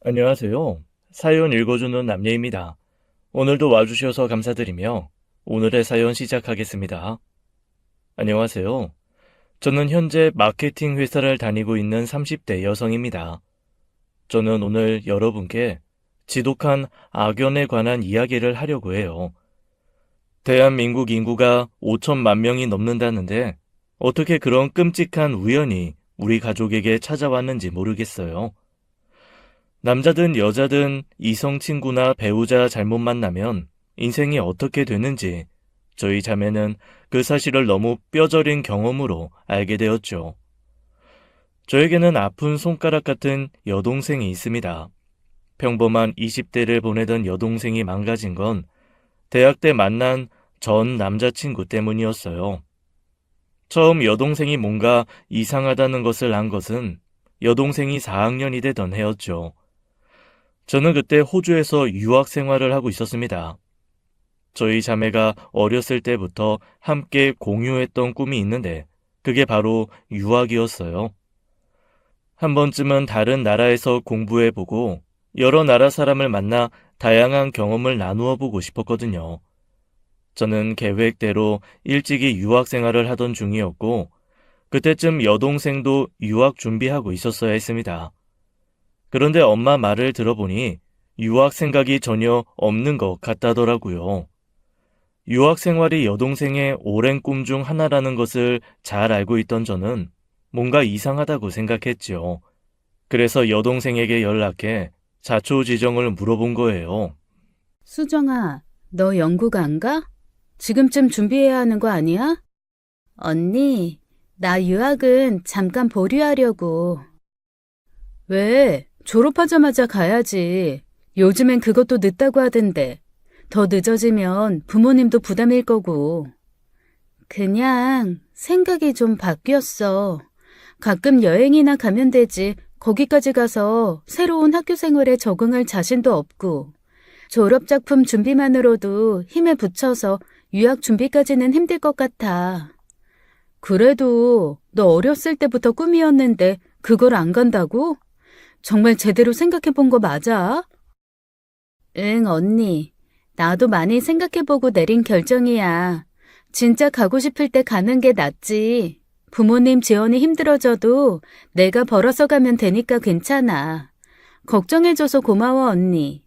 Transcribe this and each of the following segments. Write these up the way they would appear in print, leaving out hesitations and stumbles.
안녕하세요. 사연 읽어주는 남예입니다. 오늘도 와주셔서 감사드리며 오늘의 사연 시작하겠습니다. 안녕하세요. 저는 현재 마케팅 회사를 다니고 있는 30대 여성입니다. 저는 오늘 여러분께 지독한 악연에 관한 이야기를 하려고 해요. 대한민국 인구가 5천만 명이 넘는다는데 어떻게 그런 끔찍한 우연이 우리 가족에게 찾아왔는지 모르겠어요. 남자든 여자든 이성 친구나 배우자 잘못 만나면 인생이 어떻게 되는지 저희 자매는 그 사실을 너무 뼈저린 경험으로 알게 되었죠. 저에게는 아픈 손가락 같은 여동생이 있습니다. 평범한 20대를 보내던 여동생이 망가진 건 대학 때 만난 전 남자친구 때문이었어요. 처음 여동생이 뭔가 이상하다는 것을 안 것은 여동생이 4학년이 되던 해였죠. 저는 그때 호주에서 유학 생활을 하고 있었습니다. 저희 자매가 어렸을 때부터 함께 공유했던 꿈이 있는데 그게 바로 유학이었어요. 한 번쯤은 다른 나라에서 공부해보고 여러 나라 사람을 만나 다양한 경험을 나누어 보고 싶었거든요. 저는 계획대로 일찍이 유학 생활을 하던 중이었고 그때쯤 여동생도 유학 준비하고 있었어야 했습니다. 그런데 엄마 말을 들어보니 유학 생각이 전혀 없는 것 같다더라고요. 유학 생활이 여동생의 오랜 꿈 중 하나라는 것을 잘 알고 있던 저는 뭔가 이상하다고 생각했지요. 그래서 여동생에게 연락해 자초지정을 물어본 거예요. 수정아, 너 영국 안 가? 지금쯤 준비해야 하는 거 아니야? 언니, 나 유학은 잠깐 보류하려고. 왜? 졸업하자마자 가야지. 요즘엔 그것도 늦다고 하던데. 더 늦어지면 부모님도 부담일 거고. 그냥 생각이 좀 바뀌었어. 가끔 여행이나 가면 되지. 거기까지 가서 새로운 학교 생활에 적응할 자신도 없고. 졸업작품 준비만으로도 힘에 부쳐서 유학 준비까지는 힘들 것 같아. 그래도 너 어렸을 때부터 꿈이었는데 그걸 안 간다고? 정말 제대로 생각해 본 거 맞아? 응, 언니. 나도 많이 생각해보고 내린 결정이야. 진짜 가고 싶을 때 가는 게 낫지. 부모님 지원이 힘들어져도 내가 벌어서 가면 되니까 괜찮아. 걱정해줘서 고마워, 언니.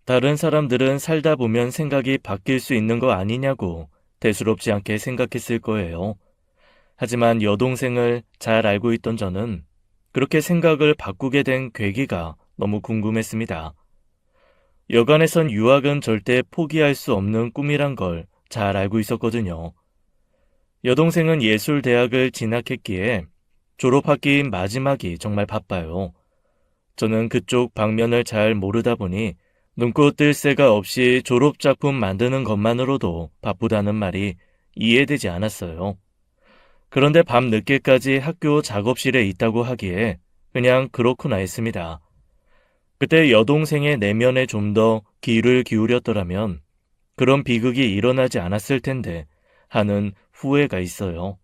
다른 사람들은 살다 보면 생각이 바뀔 수 있는 거 아니냐고 대수롭지 않게 생각했을 거예요. 하지만 여동생을 잘 알고 있던 저는 그렇게 생각을 바꾸게 된 계기가 너무 궁금했습니다. 여간에선 유학은 절대 포기할 수 없는 꿈이란 걸 잘 알고 있었거든요. 여동생은 예술대학을 진학했기에 졸업학기인 마지막이 정말 바빠요. 저는 그쪽 방면을 잘 모르다 보니 눈코 뜰 새가 없이 졸업작품 만드는 것만으로도 바쁘다는 말이 이해되지 않았어요. 그런데 밤 늦게까지 학교 작업실에 있다고 하기에 그냥 그렇구나 했습니다. 그때 여동생의 내면에 좀 더 귀를 기울였더라면 그런 비극이 일어나지 않았을 텐데 하는 후회가 있어요.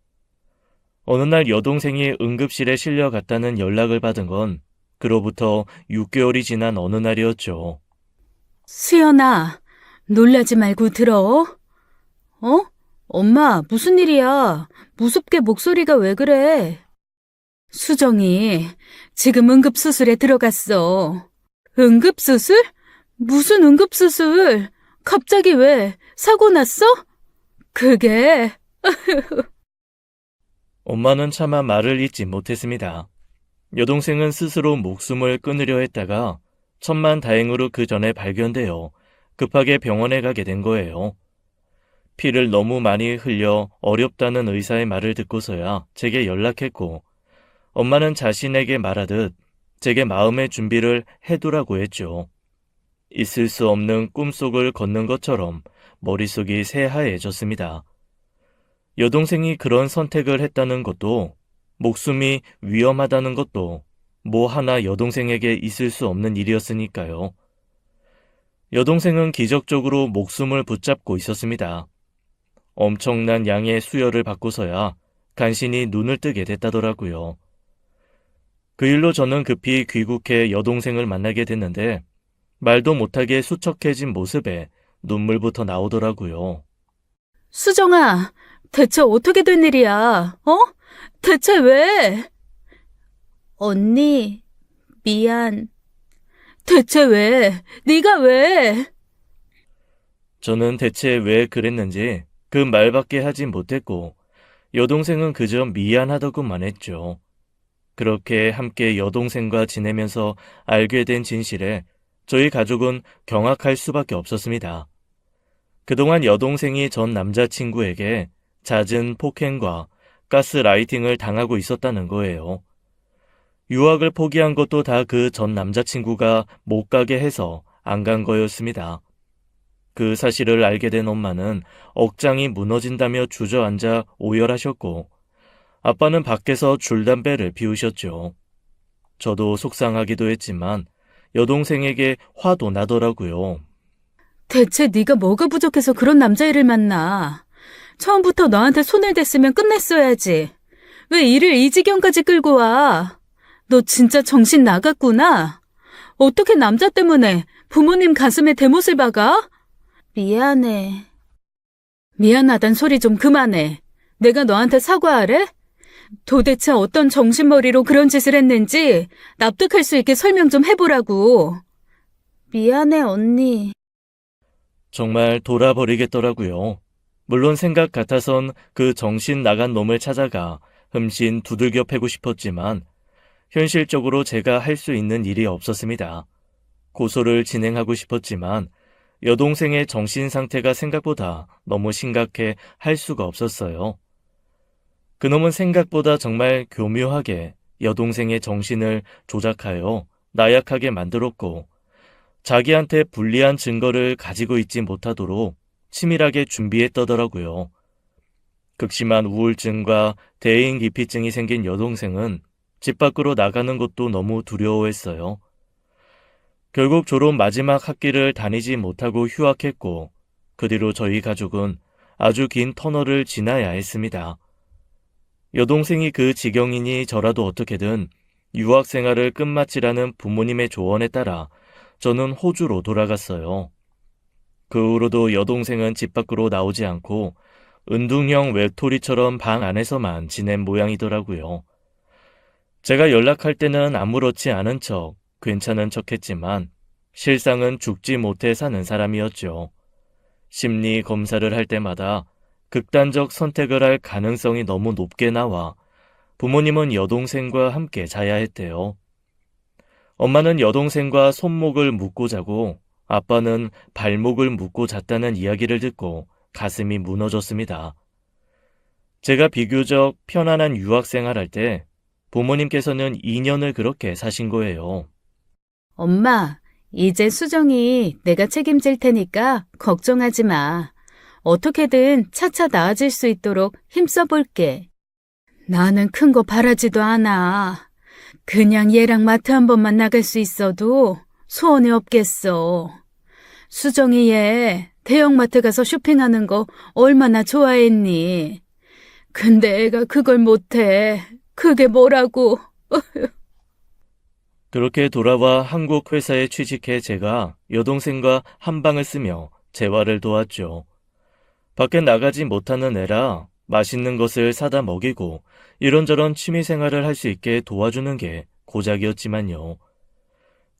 어느 날 여동생이 응급실에 실려갔다는 연락을 받은 건 그로부터 6개월이 지난 어느 날이었죠. 수연아, 놀라지 말고 들어. 어? 엄마, 무슨 일이야? 무섭게 목소리가 왜 그래? 수정이 지금 응급수술에 들어갔어. 응급수술? 무슨 응급수술? 갑자기 왜? 사고 났어? 그게 엄마는 차마 말을 잇지 못했습니다. 여동생은 스스로 목숨을 끊으려 했다가 천만 다행으로 그 전에 발견되어 급하게 병원에 가게 된 거예요. 피를 너무 많이 흘려 어렵다는 의사의 말을 듣고서야 제게 연락했고 엄마는 자신에게 말하듯 제게 마음의 준비를 해두라고 했죠. 있을 수 없는 꿈속을 걷는 것처럼 머릿속이 새하얘졌습니다. 여동생이 그런 선택을 했다는 것도 목숨이 위험하다는 것도 뭐 하나 여동생에게 있을 수 없는 일이었으니까요. 여동생은 기적적으로 목숨을 붙잡고 있었습니다. 엄청난 양의 수혈을 받고서야 간신히 눈을 뜨게 됐다더라고요. 그 일로 저는 급히 귀국해 여동생을 만나게 됐는데 말도 못하게 수척해진 모습에 눈물부터 나오더라고요. 수정아, 대체 어떻게 된 일이야? 어? 대체 왜? 언니, 미안. 대체 왜? 네가 왜? 저는 대체 왜 그랬는지 그 말밖에 하지 못했고 여동생은 그저 미안하다고만 했죠. 그렇게 함께 여동생과 지내면서 알게 된 진실에 저희 가족은 경악할 수밖에 없었습니다. 그동안 여동생이 전 남자친구에게 잦은 폭행과 가스라이팅을 당하고 있었다는 거예요. 유학을 포기한 것도 다 그 전 남자친구가 못 가게 해서 안 간 거였습니다. 그 사실을 알게 된 엄마는 억장이 무너진다며 주저앉아 오열하셨고 아빠는 밖에서 줄담배를 피우셨죠. 저도 속상하기도 했지만 여동생에게 화도 나더라고요. 대체 네가 뭐가 부족해서 그런 남자애를 만나? 처음부터 너한테 손을 댔으면 끝냈어야지. 왜 일을 이 지경까지 끌고 와? 너 진짜 정신 나갔구나. 어떻게 남자 때문에 부모님 가슴에 대못을 박아? 미안해. 미안하단 소리 좀 그만해. 내가 너한테 사과하래? 도대체 어떤 정신머리로 그런 짓을 했는지 납득할 수 있게 설명 좀 해보라고. 미안해, 언니. 정말 돌아버리겠더라고요. 물론 생각 같아선 그 정신 나간 놈을 찾아가 흠씬 두들겨 패고 싶었지만 현실적으로 제가 할 수 있는 일이 없었습니다. 고소를 진행하고 싶었지만 여동생의 정신 상태가 생각보다 너무 심각해 할 수가 없었어요. 그놈은 생각보다 정말 교묘하게 여동생의 정신을 조작하여 나약하게 만들었고 자기한테 불리한 증거를 가지고 있지 못하도록 치밀하게 준비했더더라고요. 극심한 우울증과 대인기피증이 생긴 여동생은 집 밖으로 나가는 것도 너무 두려워했어요. 결국 졸업 마지막 학기를 다니지 못하고 휴학했고 그 뒤로 저희 가족은 아주 긴 터널을 지나야 했습니다. 여동생이 그 지경이니 저라도 어떻게든 유학 생활을 끝마치라는 부모님의 조언에 따라 저는 호주로 돌아갔어요. 그 후로도 여동생은 집 밖으로 나오지 않고 은둥형 외톨이처럼 방 안에서만 지낸 모양이더라고요. 제가 연락할 때는 아무렇지 않은 척, 괜찮은 척 했지만 실상은 죽지 못해 사는 사람이었죠. 심리 검사를 할 때마다 극단적 선택을 할 가능성이 너무 높게 나와 부모님은 여동생과 함께 자야 했대요. 엄마는 여동생과 손목을 묶고 자고 아빠는 발목을 묶고 잤다는 이야기를 듣고 가슴이 무너졌습니다. 제가 비교적 편안한 유학생활 할 때 부모님께서는 2년을 그렇게 사신 거예요. 엄마, 이제 수정이 내가 책임질 테니까 걱정하지 마. 어떻게든 차차 나아질 수 있도록 힘써볼게. 나는 큰 거 바라지도 않아. 그냥 얘랑 마트 한 번만 나갈 수 있어도 소원이 없겠어. 수정이 얘 대형마트 가서 쇼핑하는 거 얼마나 좋아했니? 근데 애가 그걸 못해. 그게 뭐라고. 그렇게 돌아와 한국 회사에 취직해 제가 여동생과 한 방을 쓰며 재활을 도왔죠. 밖에 나가지 못하는 애라 맛있는 것을 사다 먹이고 이런저런 취미생활을 할 수 있게 도와주는 게 고작이었지만요.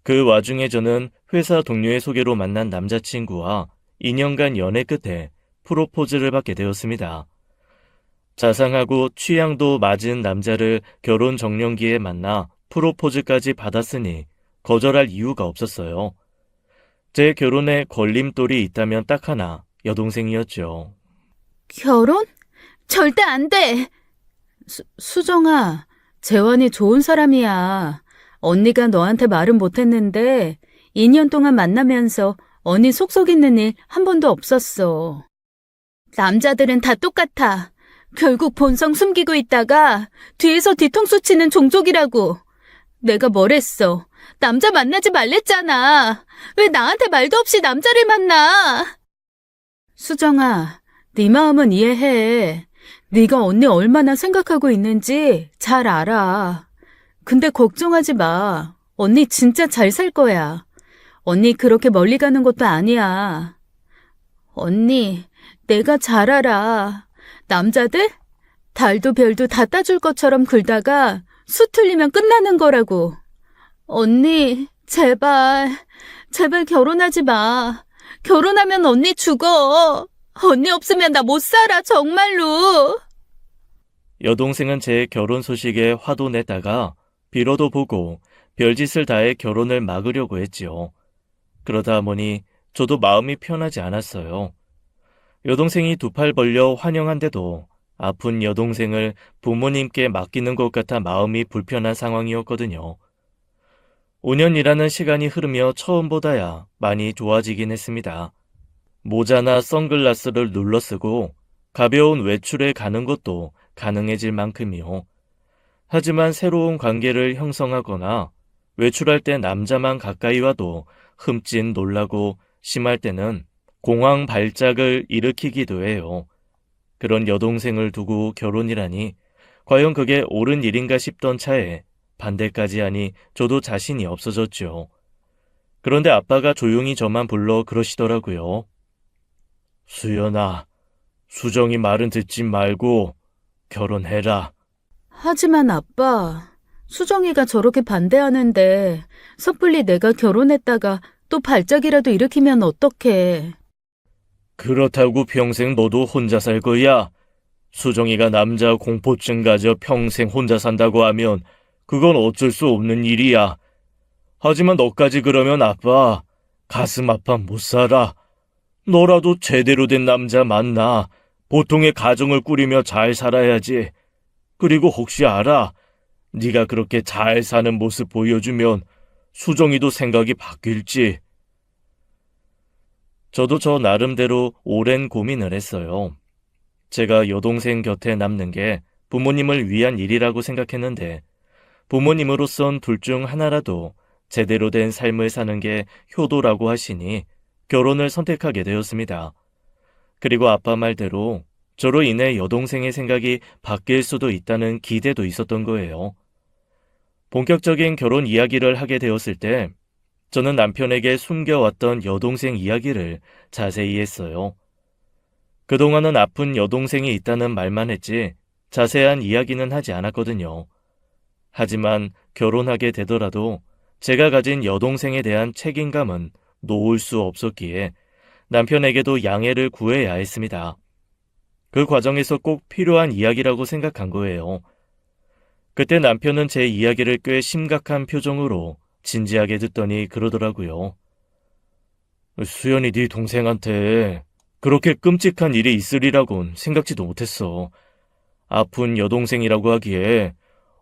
그 와중에 저는 회사 동료의 소개로 만난 남자친구와 2년간 연애 끝에 프로포즈를 받게 되었습니다. 자상하고 취향도 맞은 남자를 결혼 정년기에 만나 프로포즈까지 받았으니 거절할 이유가 없었어요. 제 결혼에 걸림돌이 있다면 딱 하나, 여동생이었죠. 결혼? 절대 안 돼! 수정아, 재환이 좋은 사람이야. 언니가 너한테 말은 못했는데 2년 동안 만나면서 언니 속속 있는 일 한 번도 없었어. 남자들은 다 똑같아. 결국 본성 숨기고 있다가 뒤에서 뒤통수 치는 종족이라고. 내가 뭘 했어? 남자 만나지 말랬잖아. 왜 나한테 말도 없이 남자를 만나? 수정아, 네 마음은 이해해. 네가 언니 얼마나 생각하고 있는지 잘 알아. 근데 걱정하지 마. 언니 진짜 잘 살 거야. 언니 그렇게 멀리 가는 것도 아니야. 언니, 내가 잘 알아. 남자들? 달도 별도 다 따줄 것처럼 굴다가 수 틀리면 끝나는 거라고. 언니, 제발, 제발 결혼하지 마. 결혼하면 언니 죽어. 언니 없으면 나 못 살아, 정말로. 여동생은 제 결혼 소식에 화도 냈다가 빌어도 보고 별짓을 다해 결혼을 막으려고 했지요. 그러다 보니 저도 마음이 편하지 않았어요. 여동생이 두 팔 벌려 환영한데도 아픈 여동생을 부모님께 맡기는 것 같아 마음이 불편한 상황이었거든요. 5년이라는 시간이 흐르며 처음보다야 많이 좋아지긴 했습니다. 모자나 선글라스를 눌러 쓰고 가벼운 외출에 가는 것도 가능해질 만큼이요. 하지만 새로운 관계를 형성하거나 외출할 때 남자만 가까이 와도 흠씬 놀라고 심할 때는 공황 발작을 일으키기도 해요. 그런 여동생을 두고 결혼이라니 과연 그게 옳은 일인가 싶던 차에 반대까지 하니 저도 자신이 없어졌죠. 그런데 아빠가 조용히 저만 불러 그러시더라고요. 수연아, 수정이 말은 듣지 말고 결혼해라. 하지만 아빠, 수정이가 저렇게 반대하는데 섣불리 내가 결혼했다가 또 발작이라도 일으키면 어떡해. 그렇다고 평생 너도 혼자 살 거야. 수정이가 남자 공포증 가져 평생 혼자 산다고 하면 그건 어쩔 수 없는 일이야. 하지만 너까지 그러면 아빠 가슴 아파 못 살아. 너라도 제대로 된 남자 만나 보통의 가정을 꾸리며 잘 살아야지. 그리고 혹시 알아? 네가 그렇게 잘 사는 모습 보여주면 수정이도 생각이 바뀔지. 저도 저 나름대로 오랜 고민을 했어요. 제가 여동생 곁에 남는 게 부모님을 위한 일이라고 생각했는데 부모님으로선 둘 중 하나라도 제대로 된 삶을 사는 게 효도라고 하시니 결혼을 선택하게 되었습니다. 그리고 아빠 말대로 저로 인해 여동생의 생각이 바뀔 수도 있다는 기대도 있었던 거예요. 본격적인 결혼 이야기를 하게 되었을 때 저는 남편에게 숨겨왔던 여동생 이야기를 자세히 했어요. 그동안은 아픈 여동생이 있다는 말만 했지 자세한 이야기는 하지 않았거든요. 하지만 결혼하게 되더라도 제가 가진 여동생에 대한 책임감은 놓을 수 없었기에 남편에게도 양해를 구해야 했습니다. 그 과정에서 꼭 필요한 이야기라고 생각한 거예요. 그때 남편은 제 이야기를 꽤 심각한 표정으로 진지하게 듣더니 그러더라고요. 수연이 네 동생한테 그렇게 끔찍한 일이 있으리라곤 생각지도 못했어. 아픈 여동생이라고 하기에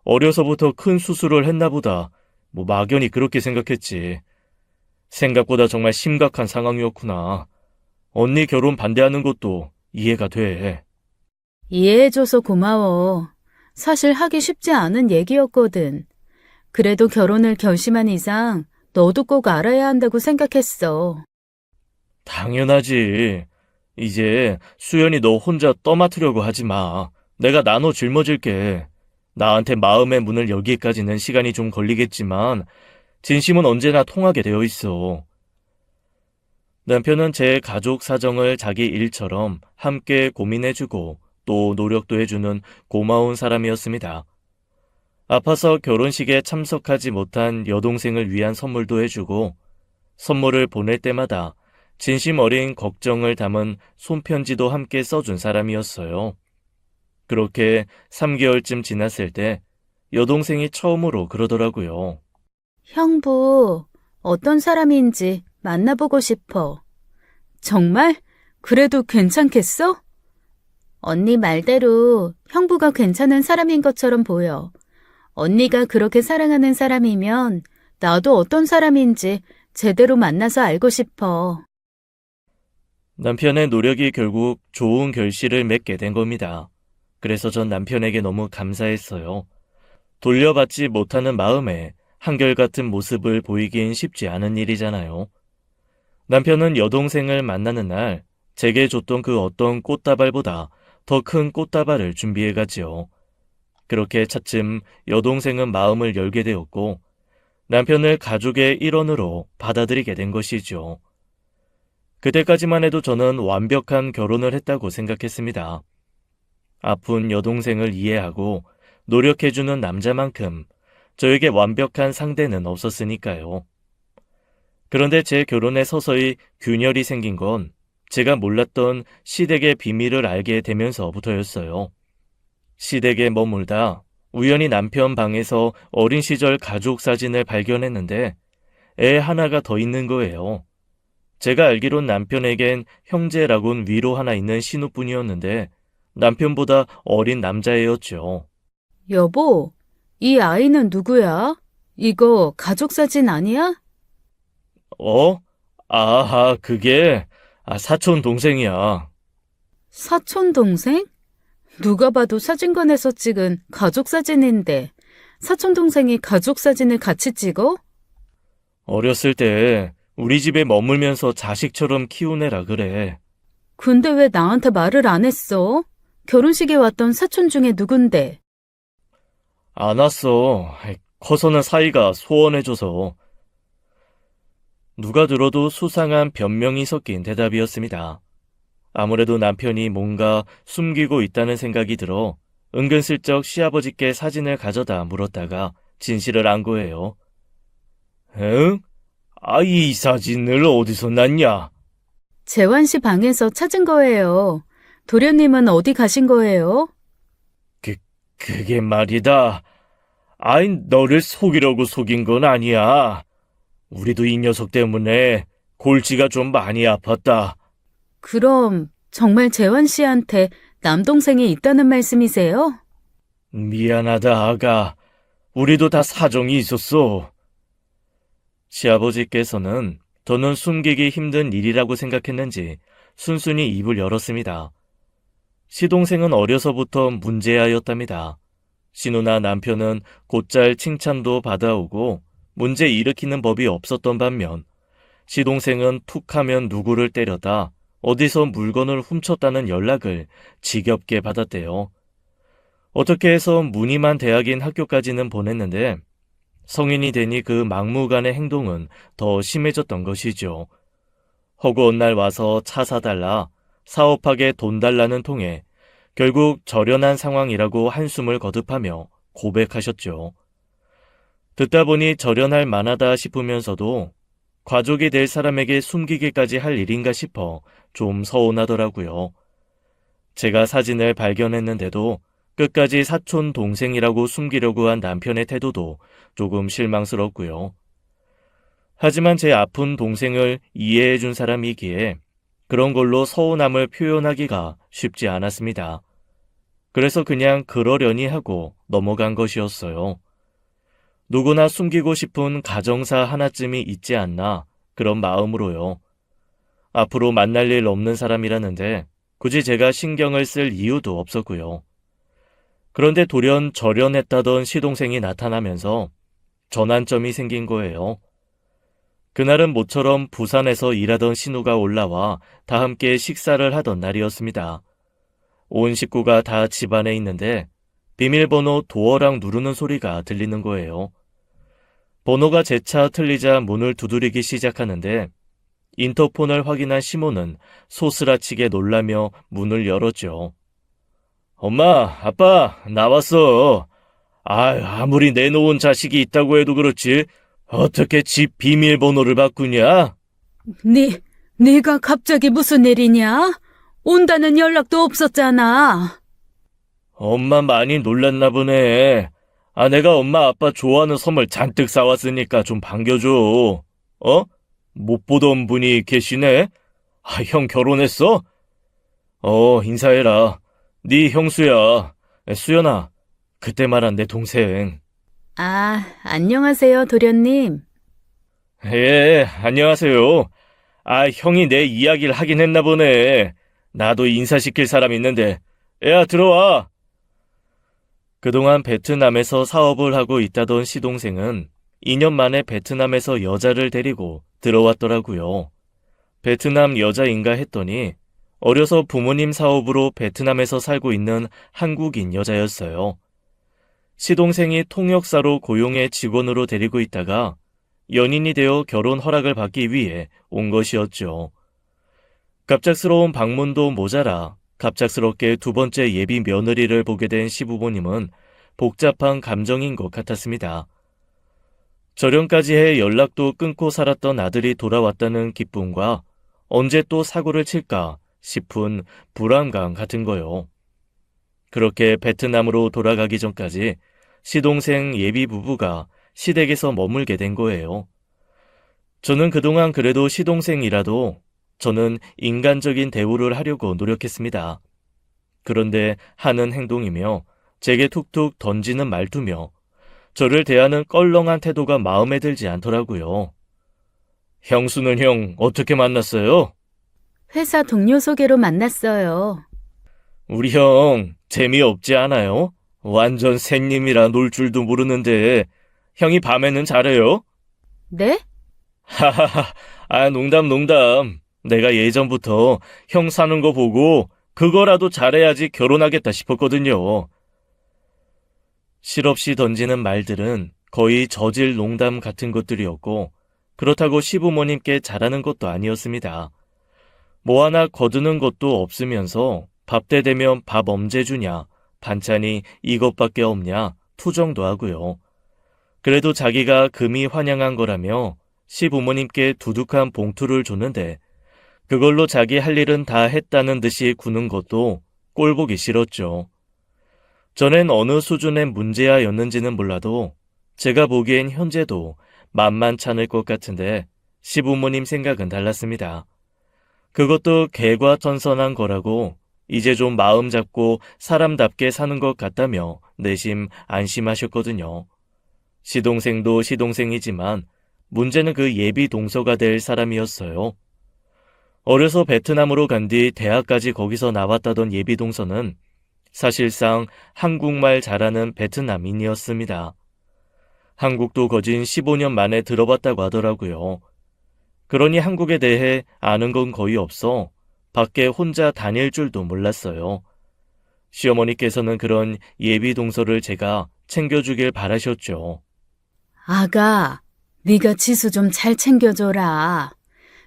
어려서부터 큰 수술을 했나 보다. 막연히 그렇게 생각했지. 생각보다 정말 심각한 상황이었구나. 언니 결혼 반대하는 것도 이해가 돼. 이해해줘서 고마워. 사실 하기 쉽지 않은 얘기였거든. 그래도 결혼을 결심한 이상 너도 꼭 알아야 한다고 생각했어. 당연하지. 이제 수연이 너 혼자 떠맡으려고 하지 마. 내가 나눠 짊어질게. 나한테 마음의 문을 열기까지는 시간이 좀 걸리겠지만 진심은 언제나 통하게 되어 있어. 남편은 제 가족 사정을 자기 일처럼 함께 고민해주고 또 노력도 해주는 고마운 사람이었습니다. 아파서 결혼식에 참석하지 못한 여동생을 위한 선물도 해주고 선물을 보낼 때마다 진심 어린 걱정을 담은 손편지도 함께 써준 사람이었어요. 그렇게 3개월쯤 지났을 때 여동생이 처음으로 그러더라고요. 형부, 어떤 사람인지 만나보고 싶어. 정말? 그래도 괜찮겠어? 언니 말대로 형부가 괜찮은 사람인 것처럼 보여. 언니가 그렇게 사랑하는 사람이면 나도 어떤 사람인지 제대로 만나서 알고 싶어. 남편의 노력이 결국 좋은 결실을 맺게 된 겁니다. 그래서 전 남편에게 너무 감사했어요. 돌려받지 못하는 마음에 한결같은 모습을 보이긴 쉽지 않은 일이잖아요. 남편은 여동생을 만나는 날 제게 줬던 그 어떤 꽃다발보다 더 큰 꽃다발을 준비해 가지요. 그렇게 차츰 여동생은 마음을 열게 되었고 남편을 가족의 일원으로 받아들이게 된 것이죠. 그때까지만 해도 저는 완벽한 결혼을 했다고 생각했습니다. 아픈 여동생을 이해하고 노력해주는 남자만큼 저에게 완벽한 상대는 없었으니까요. 그런데 제 결혼에 서서히 균열이 생긴 건 제가 몰랐던 시댁의 비밀을 알게 되면서부터였어요. 시댁에 머물다 우연히 남편 방에서 어린 시절 가족 사진을 발견했는데 애 하나가 더 있는 거예요. 제가 알기론 남편에겐 형제라곤 위로 하나 있는 신우뿐이었는데 남편보다 어린 남자애였죠. 여보, 이 아이는 누구야? 이거 가족 사진 아니야? 어? 아하, 그게 사촌 동생이야. 사촌 동생? 누가 봐도 사진관에서 찍은 가족 사진인데 사촌 동생이 가족 사진을 같이 찍어? 어렸을 때 우리 집에 머물면서 자식처럼 키운 애라 그래. 근데 왜 나한테 말을 안 했어? 결혼식에 왔던 사촌 중에 누군데? 안 왔어. 커서는 사이가 소원해줘서. 누가 들어도 수상한 변명이 섞인 대답이었습니다. 아무래도 남편이 뭔가 숨기고 있다는 생각이 들어 은근슬쩍 시아버지께 사진을 가져다 물었다가 진실을 안 거예요. 응? 이 사진을 어디서 났냐? 재환 씨 방에서 찾은 거예요. 도련님은 어디 가신 거예요? 그게 말이다. 너를 속이려고 속인 건 아니야. 우리도 이 녀석 때문에 골치가 좀 많이 아팠다. 그럼 정말 재환 씨한테 남동생이 있다는 말씀이세요? 미안하다, 아가. 우리도 다 사정이 있었어. 시아버지께서는 저는 숨기기 힘든 일이라고 생각했는지 순순히 입을 열었습니다. 시동생은 어려서부터 문제아였답니다. 신우나 남편은 곧잘 칭찬도 받아오고 문제 일으키는 법이 없었던 반면 시동생은 툭하면 누구를 때려다 어디서 물건을 훔쳤다는 연락을 지겹게 받았대요. 어떻게 해서 무늬만 대학인 학교까지는 보냈는데 성인이 되니 그 막무가내 행동은 더 심해졌던 것이죠. 허구한 날 와서 차 사달라, 사업하게 돈 달라는 통에 결국 절연한 상황이라고 한숨을 거듭하며 고백하셨죠. 듣다 보니 절연할 만하다 싶으면서도 가족이 될 사람에게 숨기기까지 할 일인가 싶어 좀 서운하더라고요. 제가 사진을 발견했는데도 끝까지 사촌 동생이라고 숨기려고 한 남편의 태도도 조금 실망스럽고요. 하지만 제 아픈 동생을 이해해준 사람이기에 그런 걸로 서운함을 표현하기가 쉽지 않았습니다. 그래서 그냥 그러려니 하고 넘어간 것이었어요. 누구나 숨기고 싶은 가정사 하나쯤이 있지 않나 그런 마음으로요. 앞으로 만날 일 없는 사람이라는데 굳이 제가 신경을 쓸 이유도 없었고요. 그런데 돌연 절연했다던 시동생이 나타나면서 전환점이 생긴 거예요. 그날은 모처럼 부산에서 일하던 신우가 올라와 다 함께 식사를 하던 날이었습니다. 온 식구가 다 집안에 있는데 비밀번호 도어락 누르는 소리가 들리는 거예요. 번호가 재차 틀리자 문을 두드리기 시작하는데 인터폰을 확인한 시모는 소스라치게 놀라며 문을 열었죠. 엄마, 아빠, 나왔어. 아무리 내놓은 자식이 있다고 해도 그렇지. 어떻게 집 비밀번호를 바꾸냐? 네가 갑자기 무슨 일이냐? 온다는 연락도 없었잖아. 엄마 많이 놀랐나 보네. 내가 엄마 아빠 좋아하는 선물 잔뜩 사왔으니까 좀 반겨줘. 못 보던 분이 계시네? 형 결혼했어? 인사해라. 네 형수야. 수연아, 그때 말한 내 동생. 안녕하세요, 도련님. 예, 안녕하세요. 형이 내 이야기를 하긴 했나 보네. 나도 인사시킬 사람 있는데. 야, 들어와. 그동안 베트남에서 사업을 하고 있다던 시동생은 2년 만에 베트남에서 여자를 데리고 들어왔더라고요. 베트남 여자인가 했더니 어려서 부모님 사업으로 베트남에서 살고 있는 한국인 여자였어요. 시동생이 통역사로 고용해 직원으로 데리고 있다가 연인이 되어 결혼 허락을 받기 위해 온 것이었죠. 갑작스러운 방문도 모자라 갑작스럽게 두 번째 예비 며느리를 보게 된 시부모님은 복잡한 감정인 것 같았습니다. 절연까지 해 연락도 끊고 살았던 아들이 돌아왔다는 기쁨과 언제 또 사고를 칠까 싶은 불안감 같은 거요. 그렇게 베트남으로 돌아가기 전까지 시동생 예비 부부가 시댁에서 머물게 된 거예요. 저는 그동안 그래도 시동생이라도 저는 인간적인 대우를 하려고 노력했습니다. 그런데 하는 행동이며 제게 툭툭 던지는 말투며 저를 대하는 껄렁한 태도가 마음에 들지 않더라고요. 형수는 형 어떻게 만났어요? 회사 동료 소개로 만났어요. 우리 형 재미없지 않아요? 완전 새님이라 놀 줄도 모르는데 형이 밤에는 잘해요? 네? 하하하, 농담. 내가 예전부터 형 사는 거 보고 그거라도 잘해야지 결혼하겠다 싶었거든요. 실없이 던지는 말들은 거의 저질 농담 같은 것들이었고 그렇다고 시부모님께 잘하는 것도 아니었습니다. 뭐 하나 거두는 것도 없으면서 밥 때 되면 밥 언제 주냐, 반찬이 이것밖에 없냐 투정도 하고요. 그래도 자기가 금이 환영한 거라며 시부모님께 두둑한 봉투를 줬는데 그걸로 자기 할 일은 다 했다는 듯이 구는 것도 꼴보기 싫었죠. 전엔 어느 수준의 문제아였는지는 몰라도 제가 보기엔 현재도 만만찮을 것 같은데 시부모님 생각은 달랐습니다. 그것도 개과천선한 거라고 이제 좀 마음 잡고 사람답게 사는 것 같다며 내심 안심하셨거든요. 시동생도 시동생이지만 문제는 그 예비 동서가 될 사람이었어요. 어려서 베트남으로 간 뒤 대학까지 거기서 나왔다던 예비 동서는 사실상 한국말 잘하는 베트남인이었습니다. 한국도 거진 15년 만에 들어봤다고 하더라고요. 그러니 한국에 대해 아는 건 거의 없어 밖에 혼자 다닐 줄도 몰랐어요. 시어머니께서는 그런 예비 동서를 제가 챙겨주길 바라셨죠. 아가, 네가 지수 좀 잘 챙겨줘라.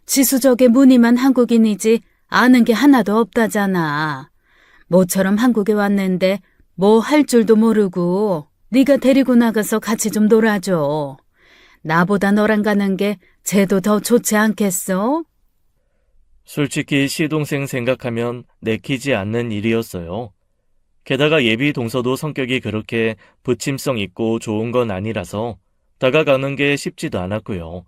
지수 저게 무늬만 한국인이지 아는 게 하나도 없다잖아. 모처럼 한국에 왔는데 뭐 할 줄도 모르고 네가 데리고 나가서 같이 좀 놀아줘. 나보다 너랑 가는 게 쟤도 더 좋지 않겠어? 솔직히 시동생 생각하면 내키지 않는 일이었어요. 게다가 예비 동서도 성격이 그렇게 부침성 있고 좋은 건 아니라서 다가가는 게 쉽지도 않았고요.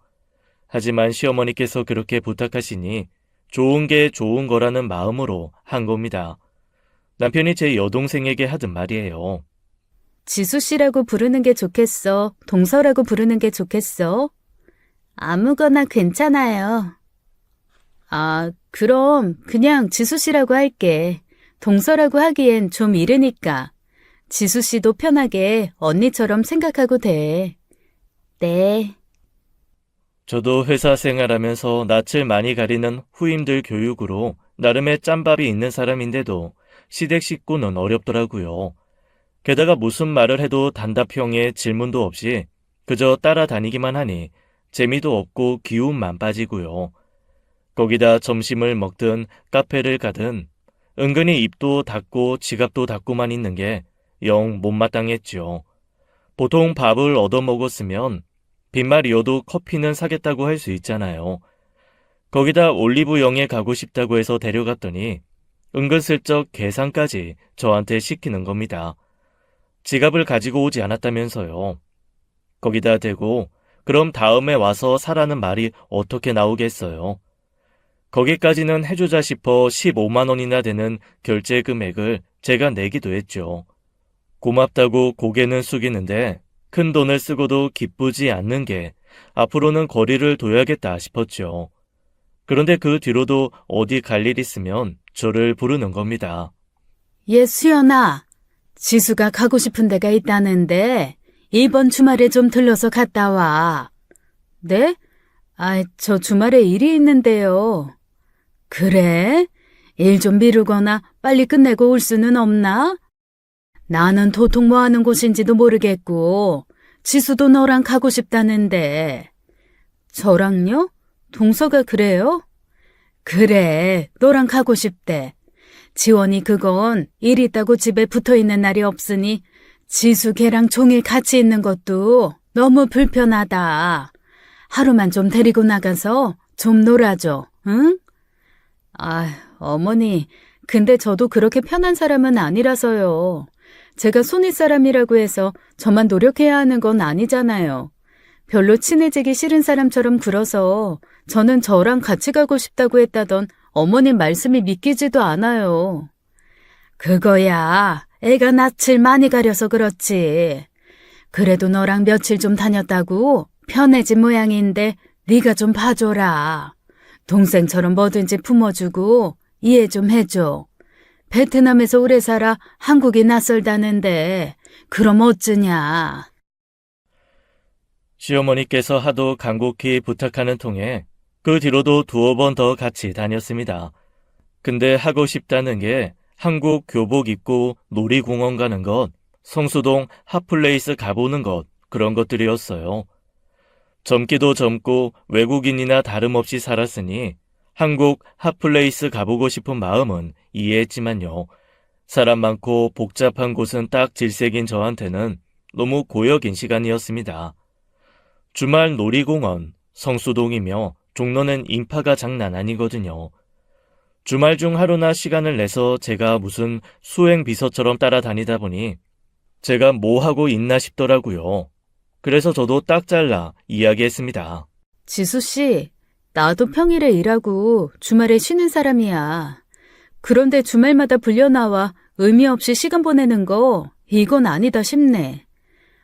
하지만 시어머니께서 그렇게 부탁하시니 좋은 게 좋은 거라는 마음으로 한 겁니다. 남편이 제 여동생에게 하던 말이에요. 지수 씨라고 부르는 게 좋겠어? 동서라고 부르는 게 좋겠어? 아무거나 괜찮아요. 아, 그럼 그냥 지수 씨라고 할게. 동서라고 하기엔 좀 이르니까. 지수 씨도 편하게 언니처럼 생각하고 돼. 네. 저도 회사 생활하면서 낯을 많이 가리는 후임들 교육으로 나름의 짬밥이 있는 사람인데도 시댁 식구는 어렵더라고요. 게다가 무슨 말을 해도 단답형의 질문도 없이 그저 따라다니기만 하니 재미도 없고 기운만 빠지고요. 거기다 점심을 먹든 카페를 가든 은근히 입도 닫고 지갑도 닫고만 있는 게 영 못마땅했죠. 보통 밥을 얻어먹었으면 빈말이어도 커피는 사겠다고 할 수 있잖아요. 거기다 올리브영에 가고 싶다고 해서 데려갔더니 은근슬쩍 계산까지 저한테 시키는 겁니다. 지갑을 가지고 오지 않았다면서요. 거기다 대고 그럼 다음에 와서 사라는 말이 어떻게 나오겠어요. 거기까지는 해주자 싶어 15만 원이나 되는 결제 금액을 제가 내기도 했죠. 고맙다고 고개는 숙이는데 큰 돈을 쓰고도 기쁘지 않는 게 앞으로는 거리를 둬야겠다 싶었죠. 그런데 그 뒤로도 어디 갈 일 있으면 저를 부르는 겁니다. 얘 수연아, 지수가 가고 싶은 데가 있다는데 이번 주말에 좀 들러서 갔다 와. 네? 아, 저 주말에 일이 있는데요. 그래? 일 좀 미루거나 빨리 끝내고 올 수는 없나? 나는 도통 뭐 하는 곳인지도 모르겠고, 지수도 너랑 가고 싶다는데. 저랑요? 동서가 그래요? 그래, 너랑 가고 싶대. 지원이 그건 일 있다고 집에 붙어 있는 날이 없으니 지수 걔랑 종일 같이 있는 것도 너무 불편하다. 하루만 좀 데리고 나가서 좀 놀아줘, 응? 어머니, 근데 저도 그렇게 편한 사람은 아니라서요. 제가 손윗 사람이라고 해서 저만 노력해야 하는 건 아니잖아요. 별로 친해지기 싫은 사람처럼 굴어서 저는 저랑 같이 가고 싶다고 했다던 어머님 말씀이 믿기지도 않아요. 그거야, 애가 낯을 많이 가려서 그렇지. 그래도 너랑 며칠 좀 다녔다고 편해진 모양인데 네가 좀 봐줘라. 동생처럼 뭐든지 품어주고 이해 좀 해줘. 베트남에서 오래 살아 한국이 낯설다는데 그럼 어쩌냐. 시어머니께서 하도 간곡히 부탁하는 통에 그 뒤로도 두어 번 더 같이 다녔습니다. 근데 하고 싶다는 게 한국 교복 입고 놀이공원 가는 것, 성수동 핫플레이스 가보는 것, 그런 것들이었어요. 젊기도 젊고 외국인이나 다름없이 살았으니 한국 핫플레이스 가보고 싶은 마음은 이해했지만요. 사람 많고 복잡한 곳은 딱 질색인 저한테는 너무 고역인 시간이었습니다. 주말 놀이공원, 성수동이며 종로는 인파가 장난 아니거든요. 주말 중 하루나 시간을 내서 제가 무슨 수행 비서처럼 따라다니다 보니 제가 뭐 하고 있나 싶더라고요. 그래서 저도 딱 잘라 이야기했습니다. 지수 씨, 나도 평일에 일하고 주말에 쉬는 사람이야. 그런데 주말마다 불려나와 의미 없이 시간 보내는 거 이건 아니다 싶네.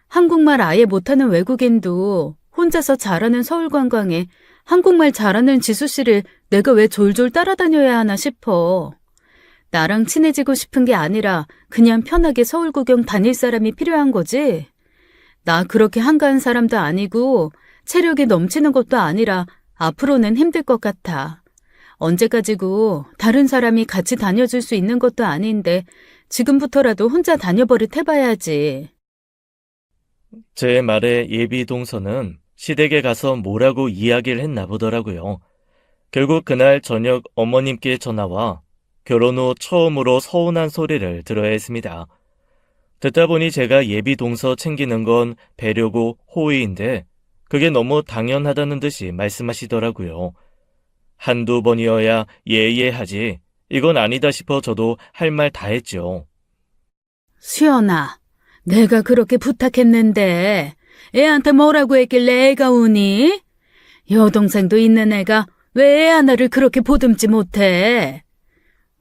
한국말 아예 못하는 외국인도 혼자서 잘하는 서울 관광에 한국말 잘하는 지수 씨를 내가 왜 졸졸 따라다녀야 하나 싶어. 나랑 친해지고 싶은 게 아니라 그냥 편하게 서울 구경 다닐 사람이 필요한 거지? 나 그렇게 한가한 사람도 아니고 체력이 넘치는 것도 아니라 앞으로는 힘들 것 같아. 언제까지고 다른 사람이 같이 다녀줄 수 있는 것도 아닌데 지금부터라도 혼자 다녀버릇 해봐야지. 제 말에 예비 동서는 시댁에 가서 뭐라고 이야기를 했나 보더라고요. 결국 그날 저녁 어머님께 전화와 결혼 후 처음으로 서운한 소리를 들어야 했습니다. 듣다 보니 제가 예비 동서 챙기는 건 배려고 호의인데 그게 너무 당연하다는 듯이 말씀하시더라고요. 한두 번이어야 예예하지 이건 아니다 싶어 저도 할 말 다 했죠. 수연아, 내가 그렇게 부탁했는데 애한테 뭐라고 했길래 애가 우니? 여동생도 있는 애가 왜 애 하나를 그렇게 보듬지 못해?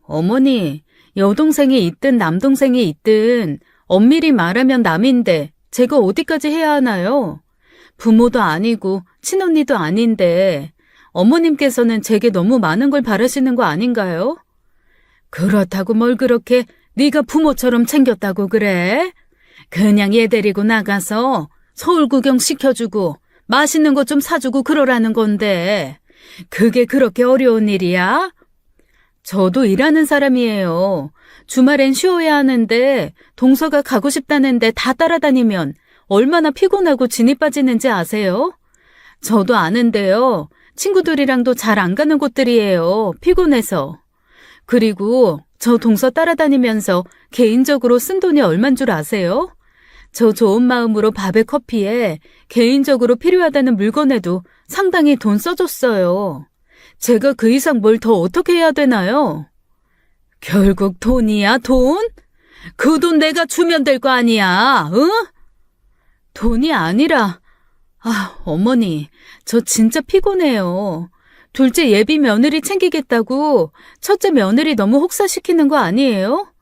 어머니, 여동생이 있든 남동생이 있든 엄밀히 말하면 남인데 제가 어디까지 해야 하나요? 부모도 아니고 친언니도 아닌데 어머님께서는 제게 너무 많은 걸 바라시는 거 아닌가요? 그렇다고 뭘 그렇게 네가 부모처럼 챙겼다고 그래? 그냥 얘 데리고 나가서 서울 구경 시켜주고 맛있는 거 좀 사주고 그러라는 건데 그게 그렇게 어려운 일이야? 저도 일하는 사람이에요. 주말엔 쉬어야 하는데 동서가 가고 싶다는데 다 따라다니면 얼마나 피곤하고 진이 빠지는지 아세요? 저도 아는데요. 친구들이랑도 잘 안 가는 곳들이에요. 피곤해서. 그리고 저 동서 따라다니면서 개인적으로 쓴 돈이 얼만 줄 아세요? 저 좋은 마음으로 밥에 커피에 개인적으로 필요하다는 물건에도 상당히 돈 써줬어요. 제가 그 이상 뭘 더 어떻게 해야 되나요? 결국 돈이야, 돈? 그 돈 내가 주면 될 거 아니야, 응? 돈이 아니라, 어머니, 저 진짜 피곤해요. 둘째 예비 며느리 챙기겠다고 첫째 며느리 너무 혹사시키는 거 아니에요?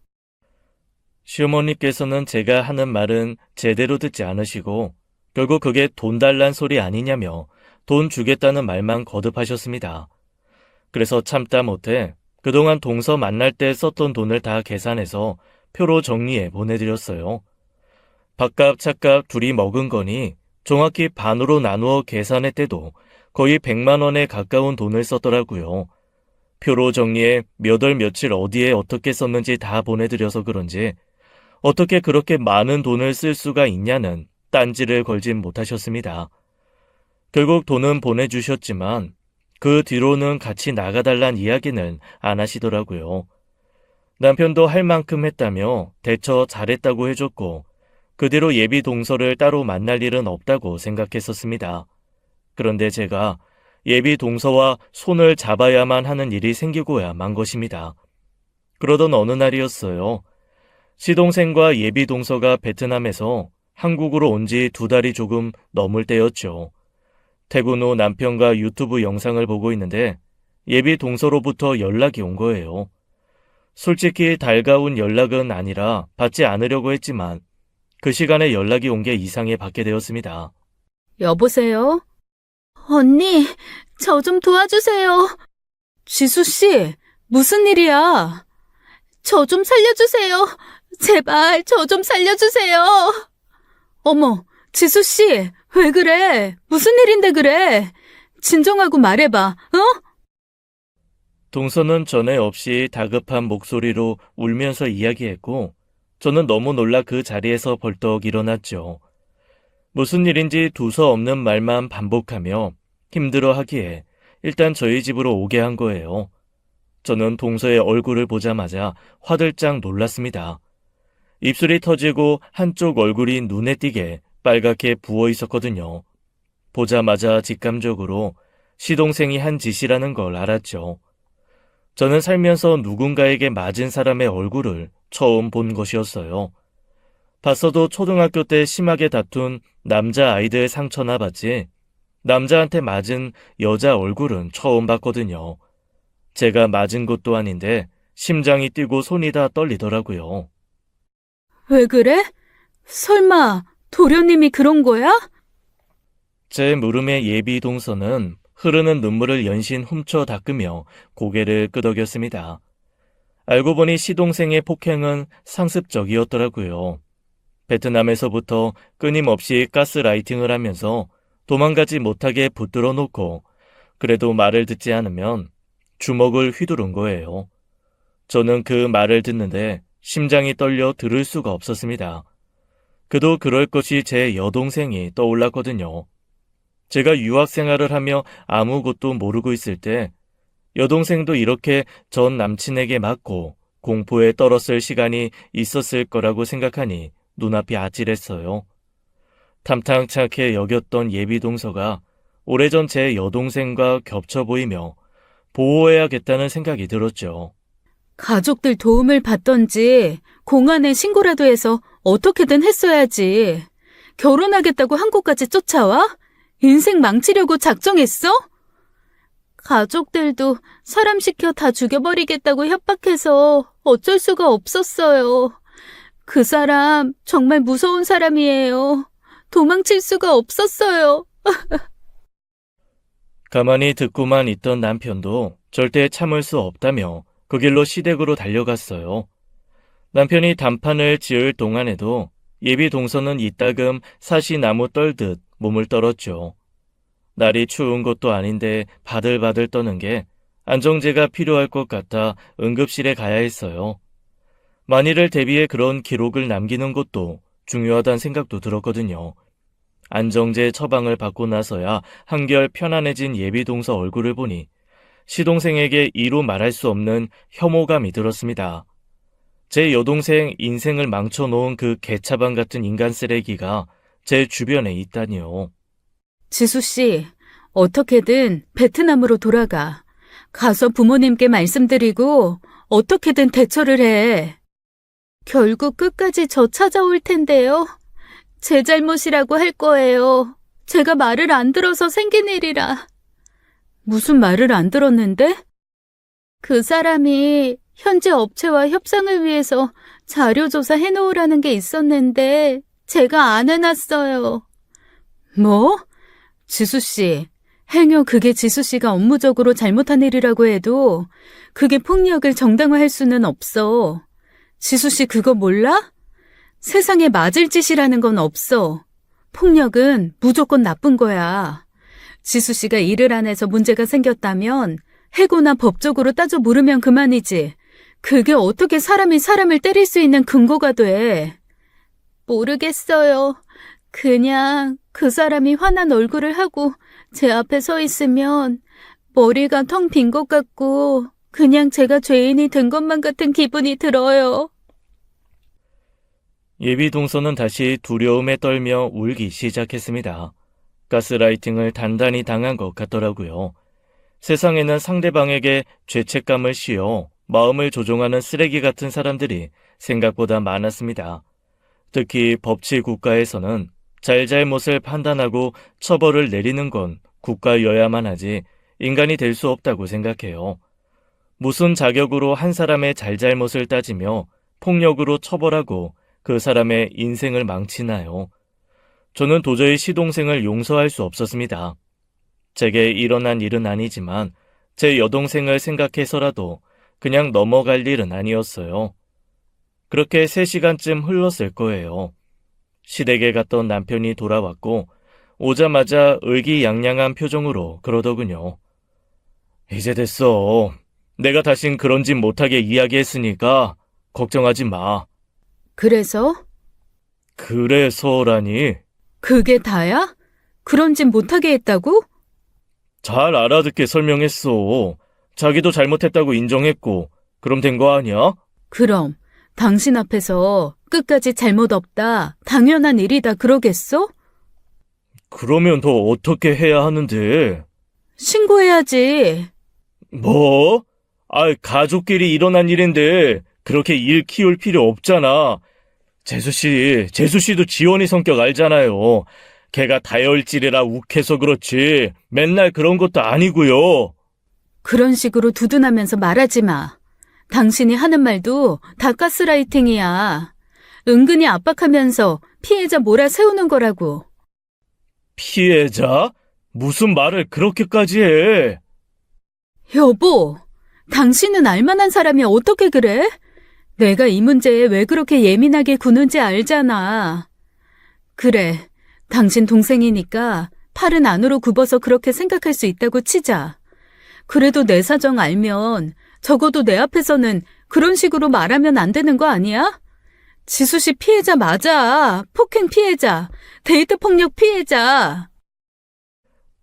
시어머니께서는 제가 하는 말은 제대로 듣지 않으시고 결국 그게 돈 달란 소리 아니냐며 돈 주겠다는 말만 거듭하셨습니다. 그래서 참다 못해 그동안 동서 만날 때 썼던 돈을 다 계산해서 표로 정리해 보내드렸어요. 밥값, 차값 둘이 먹은 거니 정확히 반으로 나누어 계산했대도 거의 100만 원에 가까운 돈을 썼더라고요. 표로 정리해 몇 월 며칠 어디에 어떻게 썼는지 다 보내드려서 그런지 어떻게 그렇게 많은 돈을 쓸 수가 있냐는 딴지를 걸진 못하셨습니다. 결국 돈은 보내주셨지만 그 뒤로는 같이 나가달란 이야기는 안 하시더라고요. 남편도 할 만큼 했다며 대처 잘했다고 해줬고 그 뒤로 예비 동서를 따로 만날 일은 없다고 생각했었습니다. 그런데 제가 예비 동서와 손을 잡아야만 하는 일이 생기고야 만 것입니다. 그러던 어느 날이었어요. 시동생과 예비 동서가 베트남에서 한국으로 온 지 2달이 조금 넘을 때였죠. 퇴근 후 남편과 유튜브 영상을 보고 있는데 예비 동서로부터 연락이 온 거예요. 솔직히 달가운 연락은 아니라 받지 않으려고 했지만 그 시간에 연락이 온 게 이상해 받게 되었습니다. 여보세요? 언니, 저 좀 도와주세요. 지수씨, 무슨 일이야? 저 좀 살려주세요. 제발, 저 좀 살려주세요. 어머, 지수씨, 왜 그래? 무슨 일인데 그래? 진정하고 말해봐, 어? 동서는 전에 없이 다급한 목소리로 울면서 이야기했고 저는 너무 놀라 그 자리에서 벌떡 일어났죠. 무슨 일인지 두서없는 말만 반복하며 힘들어하기에 일단 저희 집으로 오게 한 거예요. 저는 동서의 얼굴을 보자마자 화들짝 놀랐습니다. 입술이 터지고 한쪽 얼굴이 눈에 띄게 빨갛게 부어 있었거든요. 보자마자 직감적으로 시동생이 한 짓이라는 걸 알았죠. 저는 살면서 누군가에게 맞은 사람의 얼굴을 처음 본 것이었어요. 봤어도 초등학교 때 심하게 다툰 남자 아이들 상처나 봤지 남자한테 맞은 여자 얼굴은 처음 봤거든요. 제가 맞은 것도 아닌데 심장이 뛰고 손이 다 떨리더라고요. 왜 그래? 설마 도련님이 그런 거야? 제 물음에 예비 동서는 흐르는 눈물을 연신 훔쳐 닦으며 고개를 끄덕였습니다. 알고 보니 시동생의 폭행은 상습적이었더라고요. 베트남에서부터 끊임없이 가스라이팅을 하면서 도망가지 못하게 붙들어 놓고 그래도 말을 듣지 않으면 주먹을 휘두른 거예요. 저는 그 말을 듣는데 심장이 떨려 들을 수가 없었습니다. 그도 그럴 것이 제 여동생이 떠올랐거든요. 제가 유학 생활을 하며 아무것도 모르고 있을 때 여동생도 이렇게 전 남친에게 맞고 공포에 떨었을 시간이 있었을 거라고 생각하니 눈앞이 아찔했어요. 탐탁찮게 여겼던 예비 동서가 오래전 제 여동생과 겹쳐 보이며 보호해야겠다는 생각이 들었죠. 가족들 도움을 받던지 공안에 신고라도 해서 어떻게든 했어야지. 결혼하겠다고 한국까지 쫓아와? 인생 망치려고 작정했어? 가족들도 사람 시켜 다 죽여버리겠다고 협박해서 어쩔 수가 없었어요. 그 사람 정말 무서운 사람이에요. 도망칠 수가 없었어요. 가만히 듣고만 있던 남편도 절대 참을 수 없다며 그 길로 시댁으로 달려갔어요. 남편이 단판을 지을 동안에도 예비 동서는 이따금 사시나무 떨듯 몸을 떨었죠. 날이 추운 것도 아닌데 바들바들 떠는 게 안정제가 필요할 것 같아 응급실에 가야 했어요. 만일을 대비해 그런 기록을 남기는 것도 중요하다는 생각도 들었거든요. 안정제 처방을 받고 나서야 한결 편안해진 예비 동서 얼굴을 보니 시동생에게 이루 말할 수 없는 혐오감이 들었습니다. 제 여동생 인생을 망쳐놓은 그 개차반 같은 인간 쓰레기가 제 주변에 있다니요. 지수씨, 어떻게든 베트남으로 돌아가. 가서 부모님께 말씀드리고 어떻게든 대처를 해. 결국 끝까지 저 찾아올 텐데요. 제 잘못이라고 할 거예요. 제가 말을 안 들어서 생긴 일이라. 무슨 말을 안 들었는데? 그 사람이 현재 업체와 협상을 위해서 자료조사 해놓으라는 게 있었는데 제가 안 해놨어요. 뭐? 지수씨, 행여 그게 지수씨가 업무적으로 잘못한 일이라고 해도 그게 폭력을 정당화할 수는 없어. 지수씨 그거 몰라? 세상에 맞을 짓이라는 건 없어. 폭력은 무조건 나쁜 거야. 지수씨가 일을 안 해서 문제가 생겼다면 해고나 법적으로 따져 물으면 그만이지. 그게 어떻게 사람이 사람을 때릴 수 있는 근거가 돼? 모르겠어요. 그냥 그 사람이 화난 얼굴을 하고 제 앞에 서 있으면 머리가 텅 빈 것 같고 그냥 제가 죄인이 된 것만 같은 기분이 들어요. 예비 동서는 다시 두려움에 떨며 울기 시작했습니다. 가스라이팅을 단단히 당한 것 같더라고요. 세상에는 상대방에게 죄책감을 씌워 마음을 조종하는 쓰레기 같은 사람들이 생각보다 많았습니다. 특히 법치 국가에서는 잘잘못을 판단하고 처벌을 내리는 건 국가여야만 하지 인간이 될 수 없다고 생각해요. 무슨 자격으로 한 사람의 잘잘못을 따지며 폭력으로 처벌하고 그 사람의 인생을 망치나요? 저는 도저히 시동생을 용서할 수 없었습니다. 제게 일어난 일은 아니지만 제 여동생을 생각해서라도 그냥 넘어갈 일은 아니었어요. 그렇게 3시간쯤 흘렀을 거예요. 시댁에 갔던 남편이 돌아왔고 오자마자 의기양양한 표정으로 그러더군요. 이제 됐어. 내가 다신 그런 짓 못하게 이야기했으니까 걱정하지 마. 그래서? 그래서라니? 그게 다야? 그런 짓 못하게 했다고? 잘 알아듣게 설명했어. 자기도 잘못했다고 인정했고 그럼 된 거 아니야? 그럼 당신 앞에서 끝까지 잘못 없다, 당연한 일이다 그러겠어? 그러면 더 어떻게 해야 하는데? 신고해야지. 뭐? 가족끼리 일어난 일인데 그렇게 일 키울 필요 없잖아. 재수씨도 지원이 성격 알잖아요. 걔가 다혈질이라 욱해서 그렇지 맨날 그런 것도 아니고요. 그런 식으로 두둔하면서 말하지 마. 당신이 하는 말도 다 가스라이팅이야. 은근히 압박하면서 피해자 몰아세우는 거라고. 피해자? 무슨 말을 그렇게까지 해? 여보, 당신은 알만한 사람이 어떻게 그래? 내가 이 문제에 왜 그렇게 예민하게 구는지 알잖아. 그래, 당신 동생이니까 팔은 안으로 굽어서 그렇게 생각할 수 있다고 치자. 그래도 내 사정 알면 적어도 내 앞에서는 그런 식으로 말하면 안 되는 거 아니야? 지수 씨 피해자 맞아. 폭행 피해자, 데이트 폭력 피해자.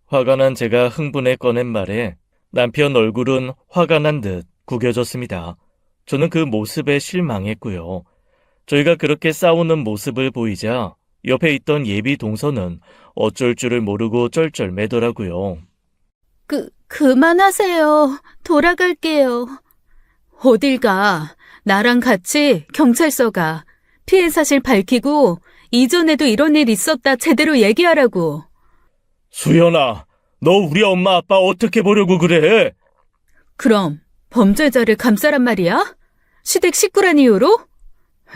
화가 난 제가 흥분해 꺼낸 말에 남편 얼굴은 화가 난 듯 구겨졌습니다. 저는 그 모습에 실망했고요. 저희가 그렇게 싸우는 모습을 보이자 옆에 있던 예비 동서는 어쩔 줄을 모르고 쩔쩔매더라고요. 그만하세요. 돌아갈게요. 어딜 가? 나랑 같이 경찰서 가. 피해 사실 밝히고 이전에도 이런 일 있었다 제대로 얘기하라고. 수연아, 너 우리 엄마 아빠 어떻게 보려고 그래? 그럼 범죄자를 감싸란 말이야? 시댁 식구란 이유로?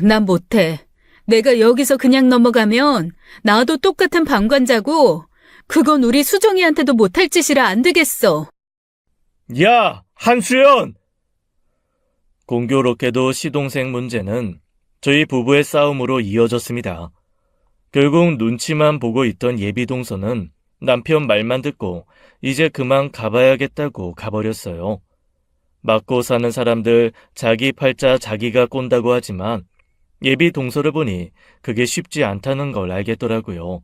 난 못해. 내가 여기서 그냥 넘어가면 나도 똑같은 방관자고 그건 우리 수정이한테도 못할 짓이라 안 되겠어. 야, 한수연! 공교롭게도 시동생 문제는 저희 부부의 싸움으로 이어졌습니다. 결국 눈치만 보고 있던 예비 동서는 남편 말만 듣고 이제 그만 가봐야겠다고 가버렸어요. 맞고 사는 사람들 자기 팔자 자기가 꼰다고 하지만 예비 동서를 보니 그게 쉽지 않다는 걸 알겠더라고요.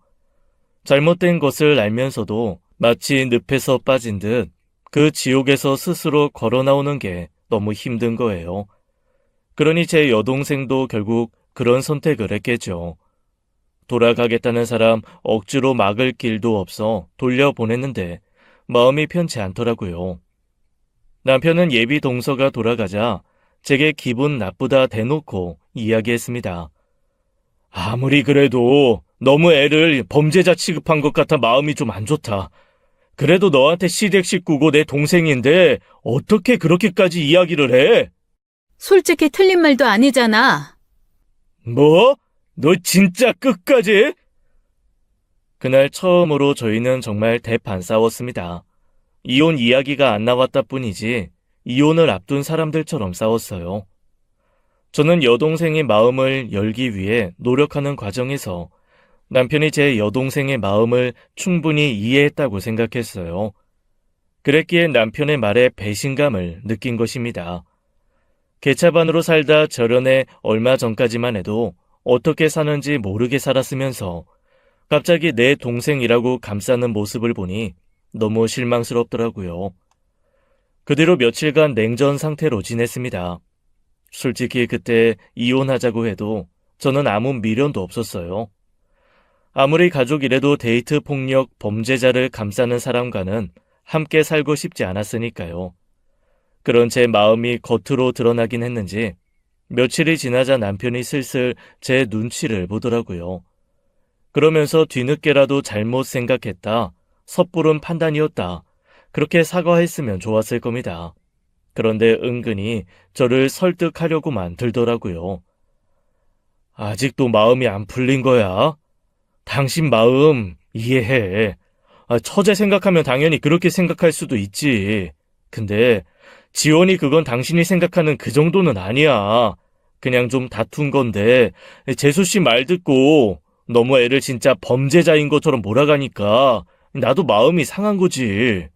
잘못된 것을 알면서도 마치 늪에서 빠진 듯 그 지옥에서 스스로 걸어 나오는 게 너무 힘든 거예요. 그러니 제 여동생도 결국 그런 선택을 했겠죠. 돌아가겠다는 사람 억지로 막을 길도 없어 돌려보냈는데 마음이 편치 않더라고요. 남편은 예비 동서가 돌아가자 제게 기분 나쁘다 대놓고 이야기했습니다. 아무리 그래도 너무 애를 범죄자 취급한 것 같아 마음이 좀 안 좋다. 그래도 너한테 시댁 식구고 내 동생인데 어떻게 그렇게까지 이야기를 해? 솔직히 틀린 말도 아니잖아. 뭐? 너 진짜 끝까지? 그날 처음으로 저희는 정말 대판 싸웠습니다. 이혼 이야기가 안 나왔다 뿐이지 이혼을 앞둔 사람들처럼 싸웠어요. 저는 여동생의 마음을 열기 위해 노력하는 과정에서 남편이 제 여동생의 마음을 충분히 이해했다고 생각했어요. 그랬기에 남편의 말에 배신감을 느낀 것입니다. 개차반으로 살다 절연에 얼마 전까지만 해도 어떻게 사는지 모르게 살았으면서 갑자기 내 동생이라고 감싸는 모습을 보니 너무 실망스럽더라고요. 그 뒤로 며칠간 냉전 상태로 지냈습니다. 솔직히 그때 이혼하자고 해도 저는 아무 미련도 없었어요. 아무리 가족이라도 데이트 폭력 범죄자를 감싸는 사람과는 함께 살고 싶지 않았으니까요. 그런 제 마음이 겉으로 드러나긴 했는지 며칠이 지나자 남편이 슬슬 제 눈치를 보더라고요. 그러면서 뒤늦게라도 잘못 생각했다, 섣부른 판단이었다, 그렇게 사과했으면 좋았을 겁니다. 그런데 은근히 저를 설득하려고만 들더라고요. 아직도 마음이 안 풀린 거야? 당신 마음 이해해. 처제 생각하면 당연히 그렇게 생각할 수도 있지. 근데 지원이 그건 당신이 생각하는 그 정도는 아니야. 그냥 좀 다툰 건데 재수 씨 말 듣고 너무 애를 진짜 범죄자인 것처럼 몰아가니까 나도 마음이 상한 거지.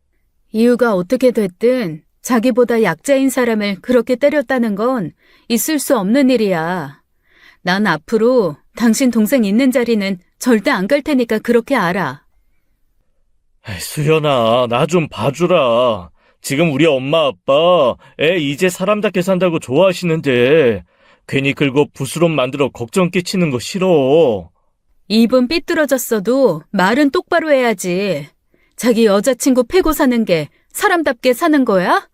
이유가 어떻게 됐든 자기보다 약자인 사람을 그렇게 때렸다는 건 있을 수 없는 일이야. 난 앞으로 당신 동생 있는 자리는 절대 안 갈 테니까 그렇게 알아. 수연아, 나 좀 봐주라. 지금 우리 엄마 아빠 애 이제 사람답게 산다고 좋아하시는데 괜히 긁어 부스럼 만들어 걱정 끼치는 거 싫어. 입은 삐뚤어졌어도 말은 똑바로 해야지. 자기 여자친구 패고 사는 게 사람답게 사는 거야?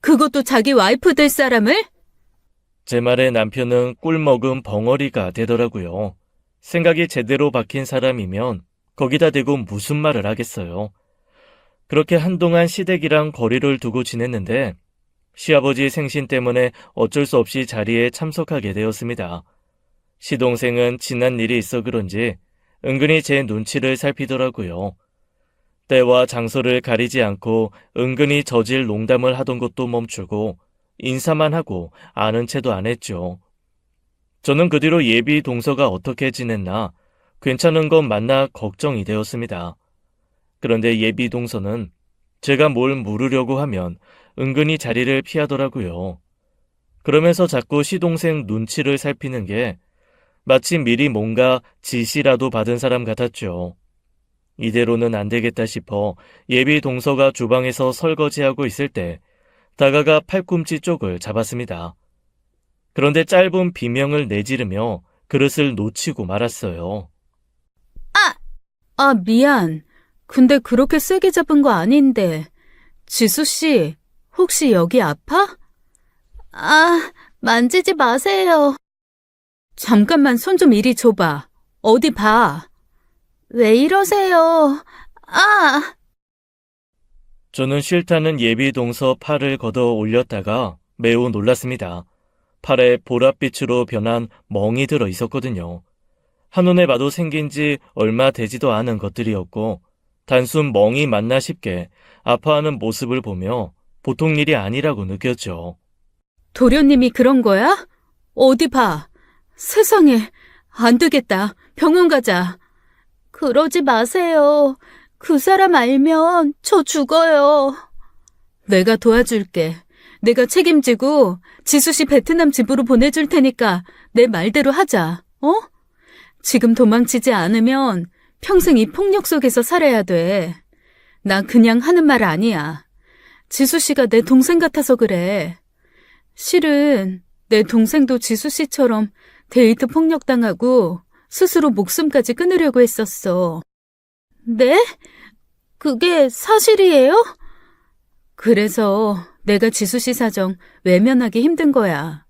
그것도 자기 와이프 될 사람을? 제 말에 남편은 꿀먹은 벙어리가 되더라고요. 생각이 제대로 박힌 사람이면 거기다 대고 무슨 말을 하겠어요. 그렇게 한동안 시댁이랑 거리를 두고 지냈는데 시아버지 생신 때문에 어쩔 수 없이 자리에 참석하게 되었습니다. 시동생은 지난 일이 있어 그런지 은근히 제 눈치를 살피더라고요. 때와 장소를 가리지 않고 은근히 저질 농담을 하던 것도 멈추고 인사만 하고 아는 체도 안 했죠. 저는 그 뒤로 예비 동서가 어떻게 지냈나 괜찮은 건 맞나 걱정이 되었습니다. 그런데 예비 동서는 제가 뭘 물으려고 하면 은근히 자리를 피하더라고요. 그러면서 자꾸 시동생 눈치를 살피는 게 마치 미리 뭔가 지시라도 받은 사람 같았죠. 이대로는 안 되겠다 싶어 예비 동서가 주방에서 설거지하고 있을 때 다가가 팔꿈치 쪽을 잡았습니다. 그런데 짧은 비명을 내지르며 그릇을 놓치고 말았어요. 미안. 근데 그렇게 세게 잡은 거 아닌데. 지수 씨, 혹시 여기 아파? 만지지 마세요. 잠깐만 손 좀 이리 줘봐. 어디 봐. 왜 이러세요? 저는 싫다는 예비 동서 팔을 걷어 올렸다가 매우 놀랐습니다. 팔에 보랏빛으로 변한 멍이 들어 있었거든요. 한눈에 봐도 생긴 지 얼마 되지도 않은 것들이었고 단순 멍이 맞나 싶게 아파하는 모습을 보며 보통 일이 아니라고 느꼈죠. 도련님이 그런 거야? 어디 봐. 세상에, 안 되겠다. 병원 가자. 그러지 마세요. 그 사람 알면 저 죽어요. 내가 도와줄게. 내가 책임지고 지수 씨 베트남 집으로 보내줄 테니까 내 말대로 하자. 지금 도망치지 않으면 평생 이 폭력 속에서 살아야 돼. 나 그냥 하는 말 아니야. 지수 씨가 내 동생 같아서 그래. 실은 내 동생도 지수 씨처럼 데이트 폭력당하고 스스로 목숨까지 끊으려고 했었어. 네? 그게 사실이에요? 그래서 내가 지수 씨 사정 외면하기 힘든 거야.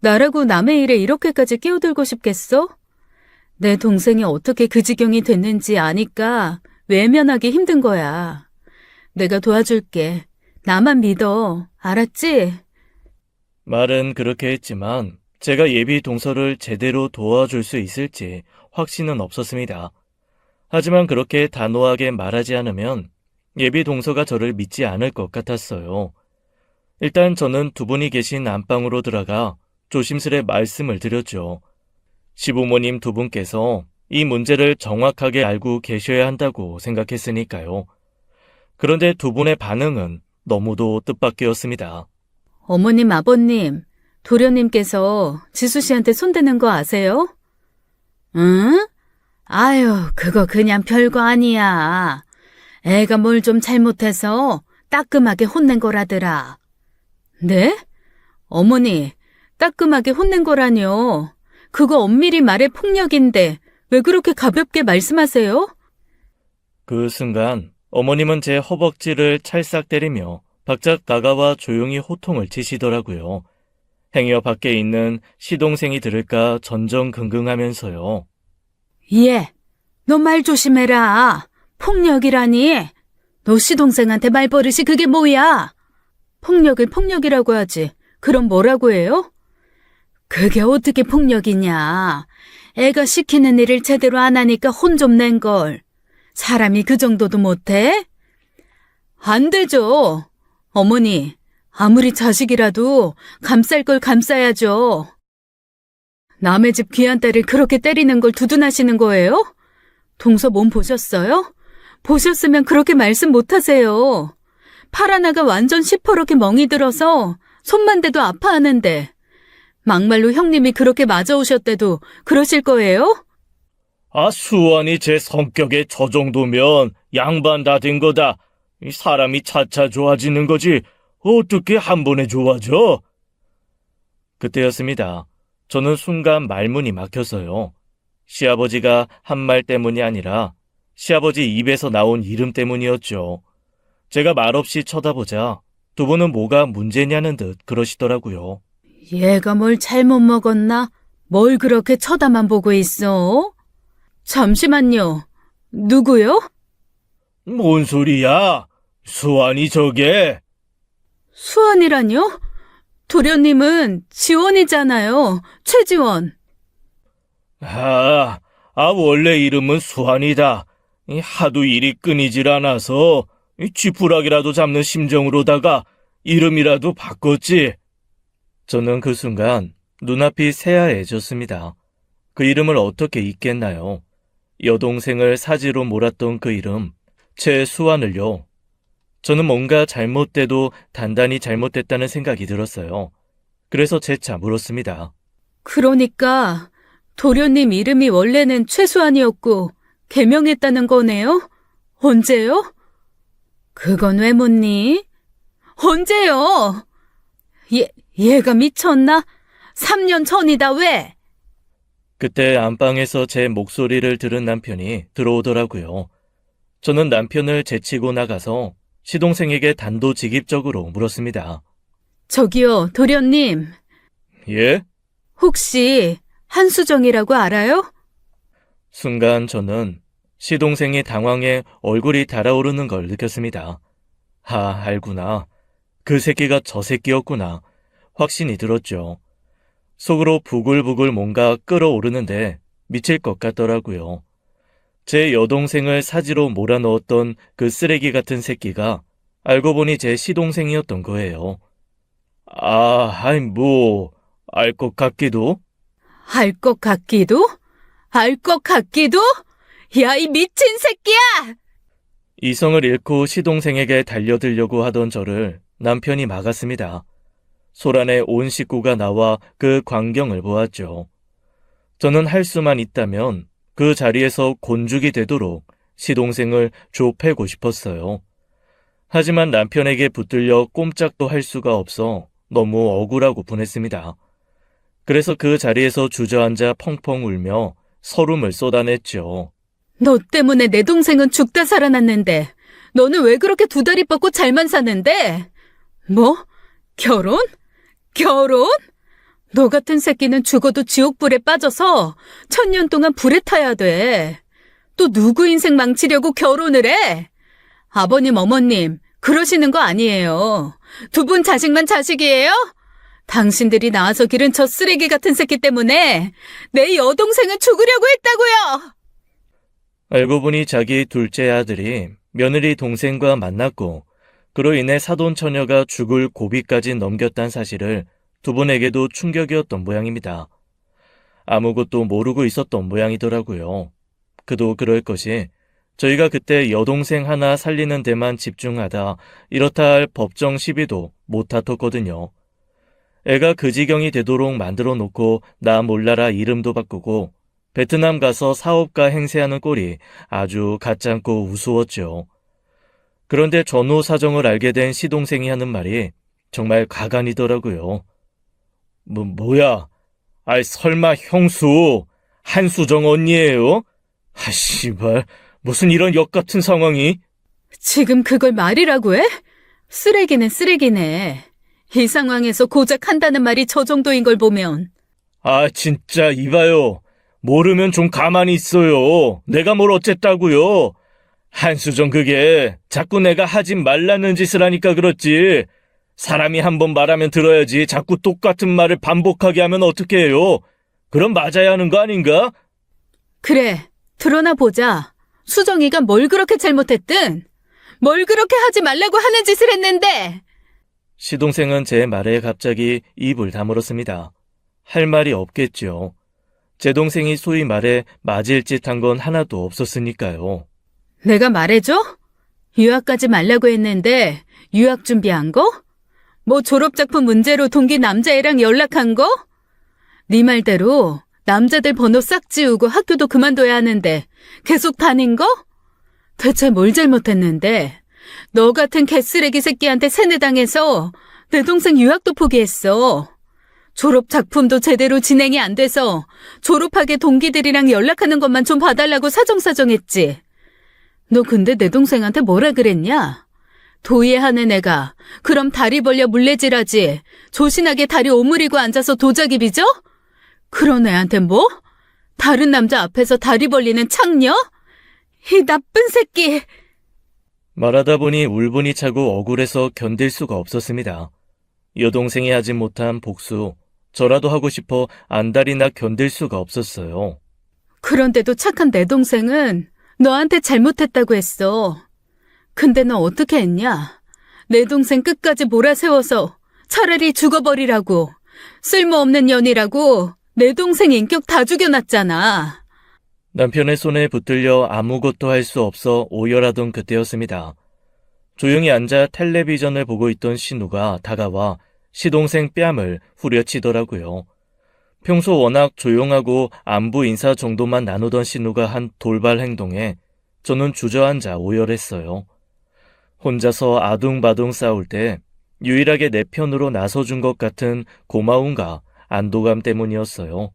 나라고 남의 일에 이렇게까지 끼어들고 싶겠어? 내 동생이 어떻게 그 지경이 됐는지 아니까 외면하기 힘든 거야. 내가 도와줄게. 나만 믿어. 알았지? 말은 그렇게 했지만 제가 예비 동서를 제대로 도와줄 수 있을지 확신은 없었습니다. 하지만 그렇게 단호하게 말하지 않으면 예비 동서가 저를 믿지 않을 것 같았어요. 일단 저는 두 분이 계신 안방으로 들어가 조심스레 말씀을 드렸죠. 시부모님 두 분께서 이 문제를 정확하게 알고 계셔야 한다고 생각했으니까요. 그런데 두 분의 반응은 너무도 뜻밖이었습니다. 어머님, 아버님, 도련님께서 지수 씨한테 손대는 거 아세요? 응? 아유, 그거 그냥 별거 아니야. 애가 뭘 좀 잘못해서 따끔하게 혼낸 거라더라. 네? 어머니, 따끔하게 혼낸 거라뇨. 그거 엄밀히 말해 폭력인데 왜 그렇게 가볍게 말씀하세요? 그 순간 어머님은 제 허벅지를 찰싹 때리며 바짝 다가와 조용히 호통을 치시더라고요. 행여 밖에 있는 시동생이 들을까 전전긍긍하면서요. 예, 너 말 조심해라. 폭력이라니. 너 시동생한테 말버릇이 그게 뭐야? 폭력을 폭력이라고 하지. 그럼 뭐라고 해요? 그게 어떻게 폭력이냐. 애가 시키는 일을 제대로 안 하니까 혼 좀 낸걸. 사람이 그 정도도 못해? 안 되죠. 어머니, 아무리 자식이라도 감쌀 걸 감싸야죠. 남의 집 귀한 딸을 그렇게 때리는 걸 두둔하시는 거예요? 동서 몸 보셨어요? 보셨으면 그렇게 말씀 못하세요. 팔 하나가 완전 시퍼렇게 멍이 들어서 손만 대도 아파하는데 막말로 형님이 그렇게 맞아오셨대도 그러실 거예요? 아, 수완이 제 성격에 저 정도면 양반 다 된 거다. 이 사람이 차차 좋아지는 거지 어떻게 한 번에 좋아져? 그때였습니다. 저는 순간 말문이 막혔어요. 시아버지가 한 말 때문이 아니라 시아버지 입에서 나온 이름 때문이었죠. 제가 말없이 쳐다보자 두 분은 뭐가 문제냐는 듯 그러시더라고요. 얘가 뭘 잘못 먹었나? 뭘 그렇게 쳐다만 보고 있어? 잠시만요. 누구요? 뭔 소리야? 수완이 저게? 수원이라뇨? 도련님은 지원이잖아요. 최지원. 원래 이름은 수완이다. 하도 일이 끊이질 않아서 쥐푸락이라도 잡는 심정으로다가 이름이라도 바꿨지. 저는 그 순간 눈앞이 새하얘졌습니다. 그 이름을 어떻게 잊겠나요? 여동생을 사지로 몰았던 그 이름, 최수완을요. 저는 뭔가 잘못돼도 단단히 잘못됐다는 생각이 들었어요. 그래서 재차 물었습니다. 그러니까 도련님 이름이 원래는 최수환이었고 개명했다는 거네요? 언제요? 그건 왜 묻니? 언제요? 얘가 미쳤나? 3년 전이다 왜? 그때 안방에서 제 목소리를 들은 남편이 들어오더라고요. 저는 남편을 제치고 나가서 시동생에게 단도직입적으로 물었습니다. 저기요, 도련님. 예? 혹시 한수정이라고 알아요? 순간 저는 시동생이 당황해 얼굴이 달아오르는 걸 느꼈습니다. 알구나. 그 새끼가 저 새끼였구나. 확신이 들었죠. 속으로 부글부글 뭔가 끓어오르는데 미칠 것 같더라고요. 제 여동생을 사지로 몰아넣었던 그 쓰레기 같은 새끼가 알고 보니 제 시동생이었던 거예요. 알 것 같기도? 알 것 같기도? 알 것 같기도? 야, 이 미친 새끼야! 이성을 잃고 시동생에게 달려들려고 하던 저를 남편이 막았습니다. 소란에 온 식구가 나와 그 광경을 보았죠. 저는 할 수만 있다면 그 자리에서 곤죽이 되도록 시동생을 좁히고 싶었어요. 하지만 남편에게 붙들려 꼼짝도 할 수가 없어 너무 억울하고 분했습니다. 그래서 그 자리에서 주저앉아 펑펑 울며 서름을 쏟아냈죠. 너 때문에 내 동생은 죽다 살아났는데 너는 왜 그렇게 두 다리 뻗고 잘만 사는데? 뭐? 결혼? 결혼? 너 같은 새끼는 죽어도 지옥불에 빠져서 1000년 동안 불에 타야 돼. 또 누구 인생 망치려고 결혼을 해? 아버님, 어머님, 그러시는 거 아니에요. 두 분 자식만 자식이에요? 당신들이 낳아서 기른 저 쓰레기 같은 새끼 때문에 내 여동생은 죽으려고 했다고요! 알고 보니 자기 둘째 아들이 며느리 동생과 만났고 그로 인해 사돈 처녀가 죽을 고비까지 넘겼다는 사실을 두 분에게도 충격이었던 모양입니다. 아무것도 모르고 있었던 모양이더라고요. 그도 그럴 것이 저희가 그때 여동생 하나 살리는 데만 집중하다 이렇다 할 법정 시비도 못 다퉜거든요. 애가 그 지경이 되도록 만들어 놓고 나 몰라라 이름도 바꾸고 베트남 가서 사업가 행세하는 꼴이 아주 가짱고 우스웠죠. 그런데 전후 사정을 알게 된 시동생이 하는 말이 정말 가관이더라고요. 뭐야? 아이, 설마 형수, 한수정 언니예요? 아, 씨발, 무슨 이런 역 같은 상황이? 지금 그걸 말이라고 해? 쓰레기는 쓰레기네. 이 상황에서 고작 한다는 말이 저 정도인 걸 보면. 아, 진짜, 이봐요. 모르면 좀 가만히 있어요. 내가 뭘 어쨌다고요. 한수정 그게 자꾸 내가 하지 말라는 짓을 하니까 그렇지. 사람이 한 번 말하면 들어야지 자꾸 똑같은 말을 반복하게 하면 어떻게 해요? 그럼 맞아야 하는 거 아닌가? 그래, 드러나 보자. 수정이가 뭘 그렇게 잘못했든, 뭘 그렇게 하지 말라고 하는 짓을 했는데. 시동생은 제 말에 갑자기 입을 다물었습니다. 할 말이 없겠죠. 제 동생이 소위 말해 맞을 짓 한 건 하나도 없었으니까요. 내가 말해줘? 유학까지 말라고 했는데 유학 준비한 거? 뭐 졸업작품 문제로 동기 남자애랑 연락한 거? 네 말대로 남자들 번호 싹 지우고 학교도 그만둬야 하는데 계속 다닌 거? 대체 뭘 잘못했는데 너 같은 개쓰레기 새끼한테 세뇌당해서 내 동생 유학도 포기했어. 졸업작품도 제대로 진행이 안 돼서 졸업하게 동기들이랑 연락하는 것만 좀 봐달라고 사정사정했지. 너 근데 내 동생한테 뭐라 그랬냐? 도예하는 애가 그럼 다리 벌려 물레질하지 조신하게 다리 오므리고 앉아서 도자기 빚어? 그런 애한테 뭐? 다른 남자 앞에서 다리 벌리는 창녀? 이 나쁜 새끼! 말하다 보니 울분이 차고 억울해서 견딜 수가 없었습니다. 여동생이 하지 못한 복수, 저라도 하고 싶어 안달이나 견딜 수가 없었어요. 그런데도 착한 내 동생은 너한테 잘못했다고 했어. 근데 너 어떻게 했냐? 내 동생 끝까지 몰아세워서 차라리 죽어버리라고. 쓸모없는 년이라고 내 동생 인격 다 죽여놨잖아. 남편의 손에 붙들려 아무것도 할 수 없어 오열하던 그때였습니다. 조용히 앉아 텔레비전을 보고 있던 신우가 다가와 시동생 뺨을 후려치더라고요. 평소 워낙 조용하고 안부 인사 정도만 나누던 신우가 한 돌발 행동에 저는 주저앉아 오열했어요. 혼자서 아둥바둥 싸울 때 유일하게 내 편으로 나서준 것 같은 고마움과 안도감 때문이었어요.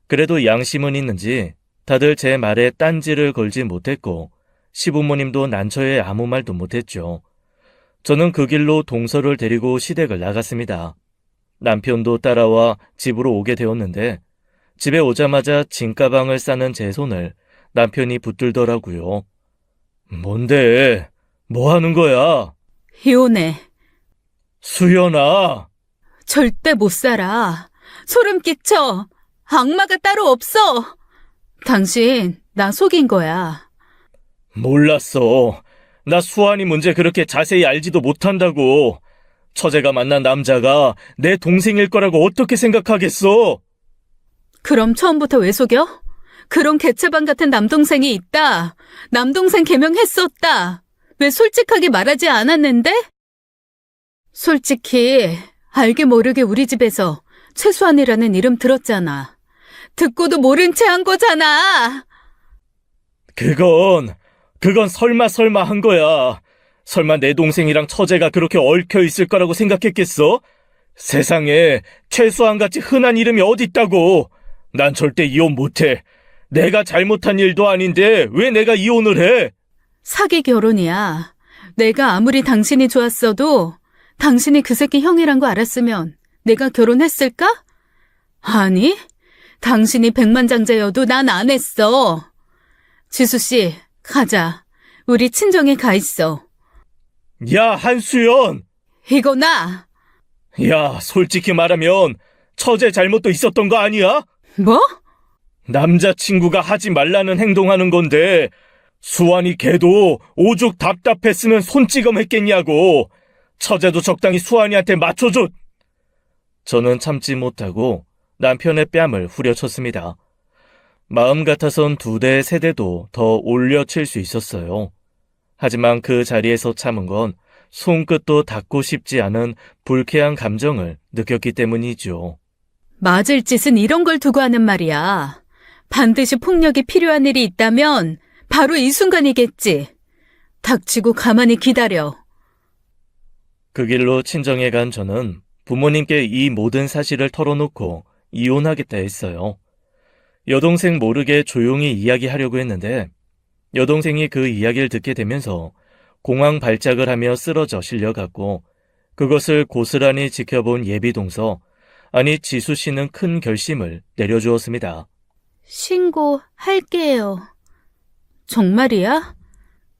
그래도 양심은 있는지 다들 제 말에 딴지를 걸지 못했고 시부모님도 난처해 아무 말도 못했죠. 저는 그 길로 동서를 데리고 시댁을 나갔습니다. 남편도 따라와 집으로 오게 되었는데 집에 오자마자 짐가방을 싸는 제 손을 남편이 붙들더라고요. 뭔데? 뭐 하는 거야? 이혼해. 수연아! 절대 못 살아. 소름 끼쳐. 악마가 따로 없어. 당신 나 속인 거야. 몰랐어. 나 수환이 문제 그렇게 자세히 알지도 못한다고. 처제가 만난 남자가 내 동생일 거라고 어떻게 생각하겠어? 그럼 처음부터 왜 속여? 그런 개체반 같은 남동생이 있다. 남동생 개명했었다. 왜 솔직하게 말하지 않았는데? 솔직히 알게 모르게 우리 집에서 최수환이라는 이름 들었잖아. 듣고도 모른 채 한 거잖아. 그건 설마 한 거야. 설마 내 동생이랑 처제가 그렇게 얽혀 있을 거라고 생각했겠어? 세상에 최수환같이 흔한 이름이 어딨다고. 난 절대 이혼 못해. 내가 잘못한 일도 아닌데 왜 내가 이혼을 해? 사기 결혼이야. 내가 아무리 당신이 좋았어도 당신이 그 새끼 형이란 거 알았으면 내가 결혼했을까? 아니, 당신이 백만장자여도 난 안 했어. 지수씨, 가자. 우리 친정에 가 있어. 야, 한수연! 이거 나! 야, 솔직히 말하면 처제 잘못도 있었던 거 아니야? 뭐? 남자친구가 하지 말라는 행동하는 건데 수환이 걔도 오죽 답답했으면 손찌검했겠냐고. 처제도 적당히 수환이한테 맞춰줘. 저는 참지 못하고 남편의 뺨을 후려쳤습니다. 마음 같아선 2대, 3대도 더 올려칠 수 있었어요. 하지만 그 자리에서 참은 건 손끝도 닿고 싶지 않은 불쾌한 감정을 느꼈기 때문이죠. 맞을 짓은 이런 걸 두고 하는 말이야. 반드시 폭력이 필요한 일이 있다면 바로 이 순간이겠지. 닥치고 가만히 기다려. 그 길로 친정에 간 저는 부모님께 이 모든 사실을 털어놓고 이혼하겠다 했어요. 여동생 모르게 조용히 이야기하려고 했는데 여동생이 그 이야기를 듣게 되면서 공황 발작을 하며 쓰러져 실려갔고 그것을 고스란히 지켜본 예비동서, 아니 지수 씨는 큰 결심을 내려주었습니다. 신고할게요. 정말이야?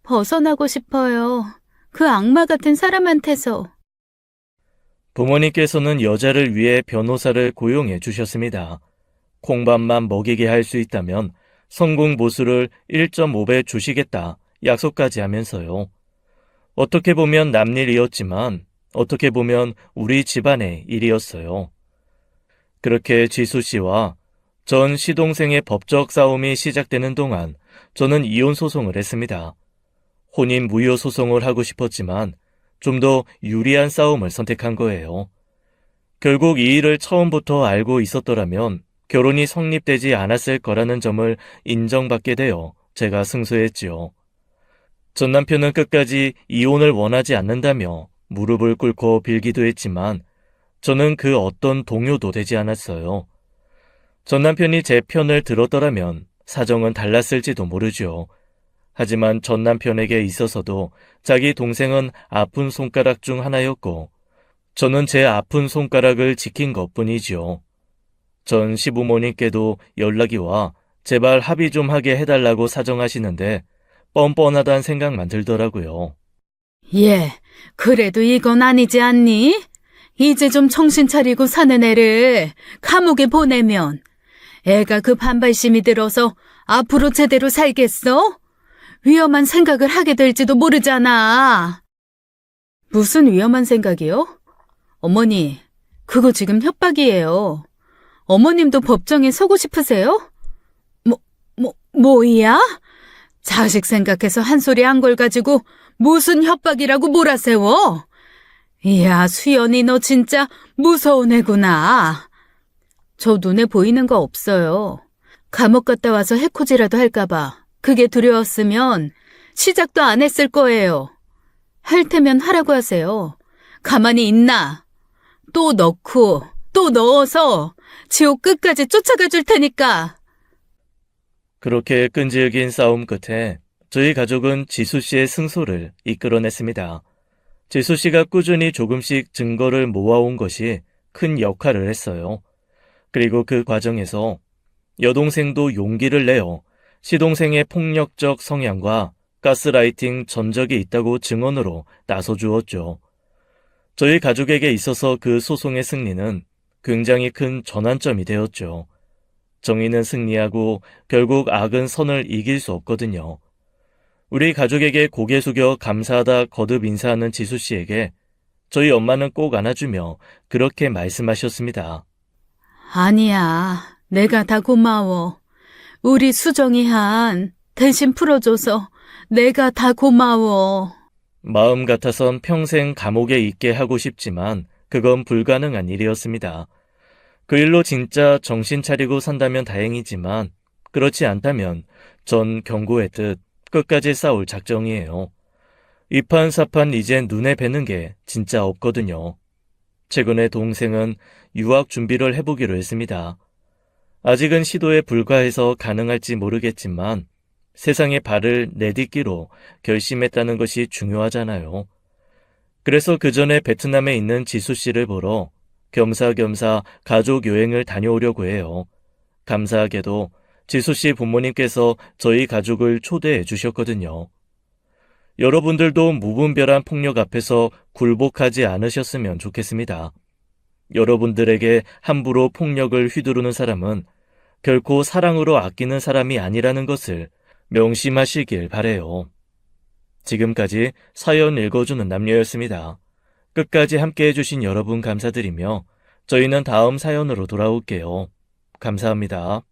벗어나고 싶어요. 그 악마 같은 사람한테서. 부모님께서는 여자를 위해 변호사를 고용해 주셨습니다. 콩밥만 먹이게 할 수 있다면 성공 보수를 1.5배 주시겠다 약속까지 하면서요. 어떻게 보면 남일이었지만 어떻게 보면 우리 집안의 일이었어요. 그렇게 지수 씨와 전 시동생의 법적 싸움이 시작되는 동안 저는 이혼 소송을 했습니다. 혼인 무효 소송을 하고 싶었지만 좀 더 유리한 싸움을 선택한 거예요. 결국 이 일을 처음부터 알고 있었더라면 결혼이 성립되지 않았을 거라는 점을 인정받게 되어 제가 승소했지요. 전 남편은 끝까지 이혼을 원하지 않는다며 무릎을 꿇고 빌기도 했지만 저는 그 어떤 동요도 되지 않았어요. 전 남편이 제 편을 들었더라면 사정은 달랐을지도 모르죠. 하지만 전 남편에게 있어서도 자기 동생은 아픈 손가락 중 하나였고 저는 제 아픈 손가락을 지킨 것뿐이지요. 전 시부모님께도 연락이 와 제발 합의 좀 하게 해달라고 사정하시는데 뻔뻔하다는 생각만 들더라고요. 예, 그래도 이건 아니지 않니? 이제 좀 정신 차리고 사는 애를 감옥에 보내면 애가 그 반발심이 들어서 앞으로 제대로 살겠어? 위험한 생각을 하게 될지도 모르잖아. 무슨 위험한 생각이요? 어머니, 그거 지금 협박이에요. 어머님도 법정에 서고 싶으세요? 뭐야? 자식 생각해서 한 소리 한 걸 가지고 무슨 협박이라고 몰아세워? 이야, 수연이 너 진짜 무서운 애구나. 저 눈에 보이는 거 없어요. 감옥 갔다 와서 해코지라도 할까봐. 그게 두려웠으면 시작도 안 했을 거예요. 할 테면 하라고 하세요. 가만히 있나? 또 넣고 또 넣어서 지옥 끝까지 쫓아가 줄 테니까. 그렇게 끈질긴 싸움 끝에 저희 가족은 지수 씨의 승소를 이끌어냈습니다. 지수 씨가 꾸준히 조금씩 증거를 모아온 것이 큰 역할을 했어요. 그리고 그 과정에서 여동생도 용기를 내어 시동생의 폭력적 성향과 가스라이팅 전적이 있다고 증언으로 나서주었죠. 저희 가족에게 있어서 그 소송의 승리는 굉장히 큰 전환점이 되었죠. 정의는 승리하고 결국 악은 선을 이길 수 없거든요. 우리 가족에게 고개 숙여 감사하다 거듭 인사하는 지수 씨에게 저희 엄마는 꼭 안아주며 그렇게 말씀하셨습니다. 아니야, 내가 다 고마워. 우리 수정이 한 대신 풀어줘서 내가 다 고마워. 마음 같아선 평생 감옥에 있게 하고 싶지만 그건 불가능한 일이었습니다. 그 일로 진짜 정신 차리고 산다면 다행이지만 그렇지 않다면 전 경고했듯 끝까지 싸울 작정이에요. 이판사판 이젠 눈에 뵈는 게 진짜 없거든요. 최근에 동생은 유학 준비를 해보기로 했습니다. 아직은 시도에 불과해서 가능할지 모르겠지만 세상에 발을 내딛기로 결심했다는 것이 중요하잖아요. 그래서 그 전에 베트남에 있는 지수 씨를 보러 겸사겸사 가족 여행을 다녀오려고 해요. 감사하게도 지수 씨 부모님께서 저희 가족을 초대해 주셨거든요. 여러분들도 무분별한 폭력 앞에서 굴복하지 않으셨으면 좋겠습니다. 여러분들에게 함부로 폭력을 휘두르는 사람은 결코 사랑으로 아끼는 사람이 아니라는 것을 명심하시길 바래요. 지금까지 사연 읽어주는 남녀였습니다. 끝까지 함께 해주신 여러분 감사드리며 저희는 다음 사연으로 돌아올게요. 감사합니다.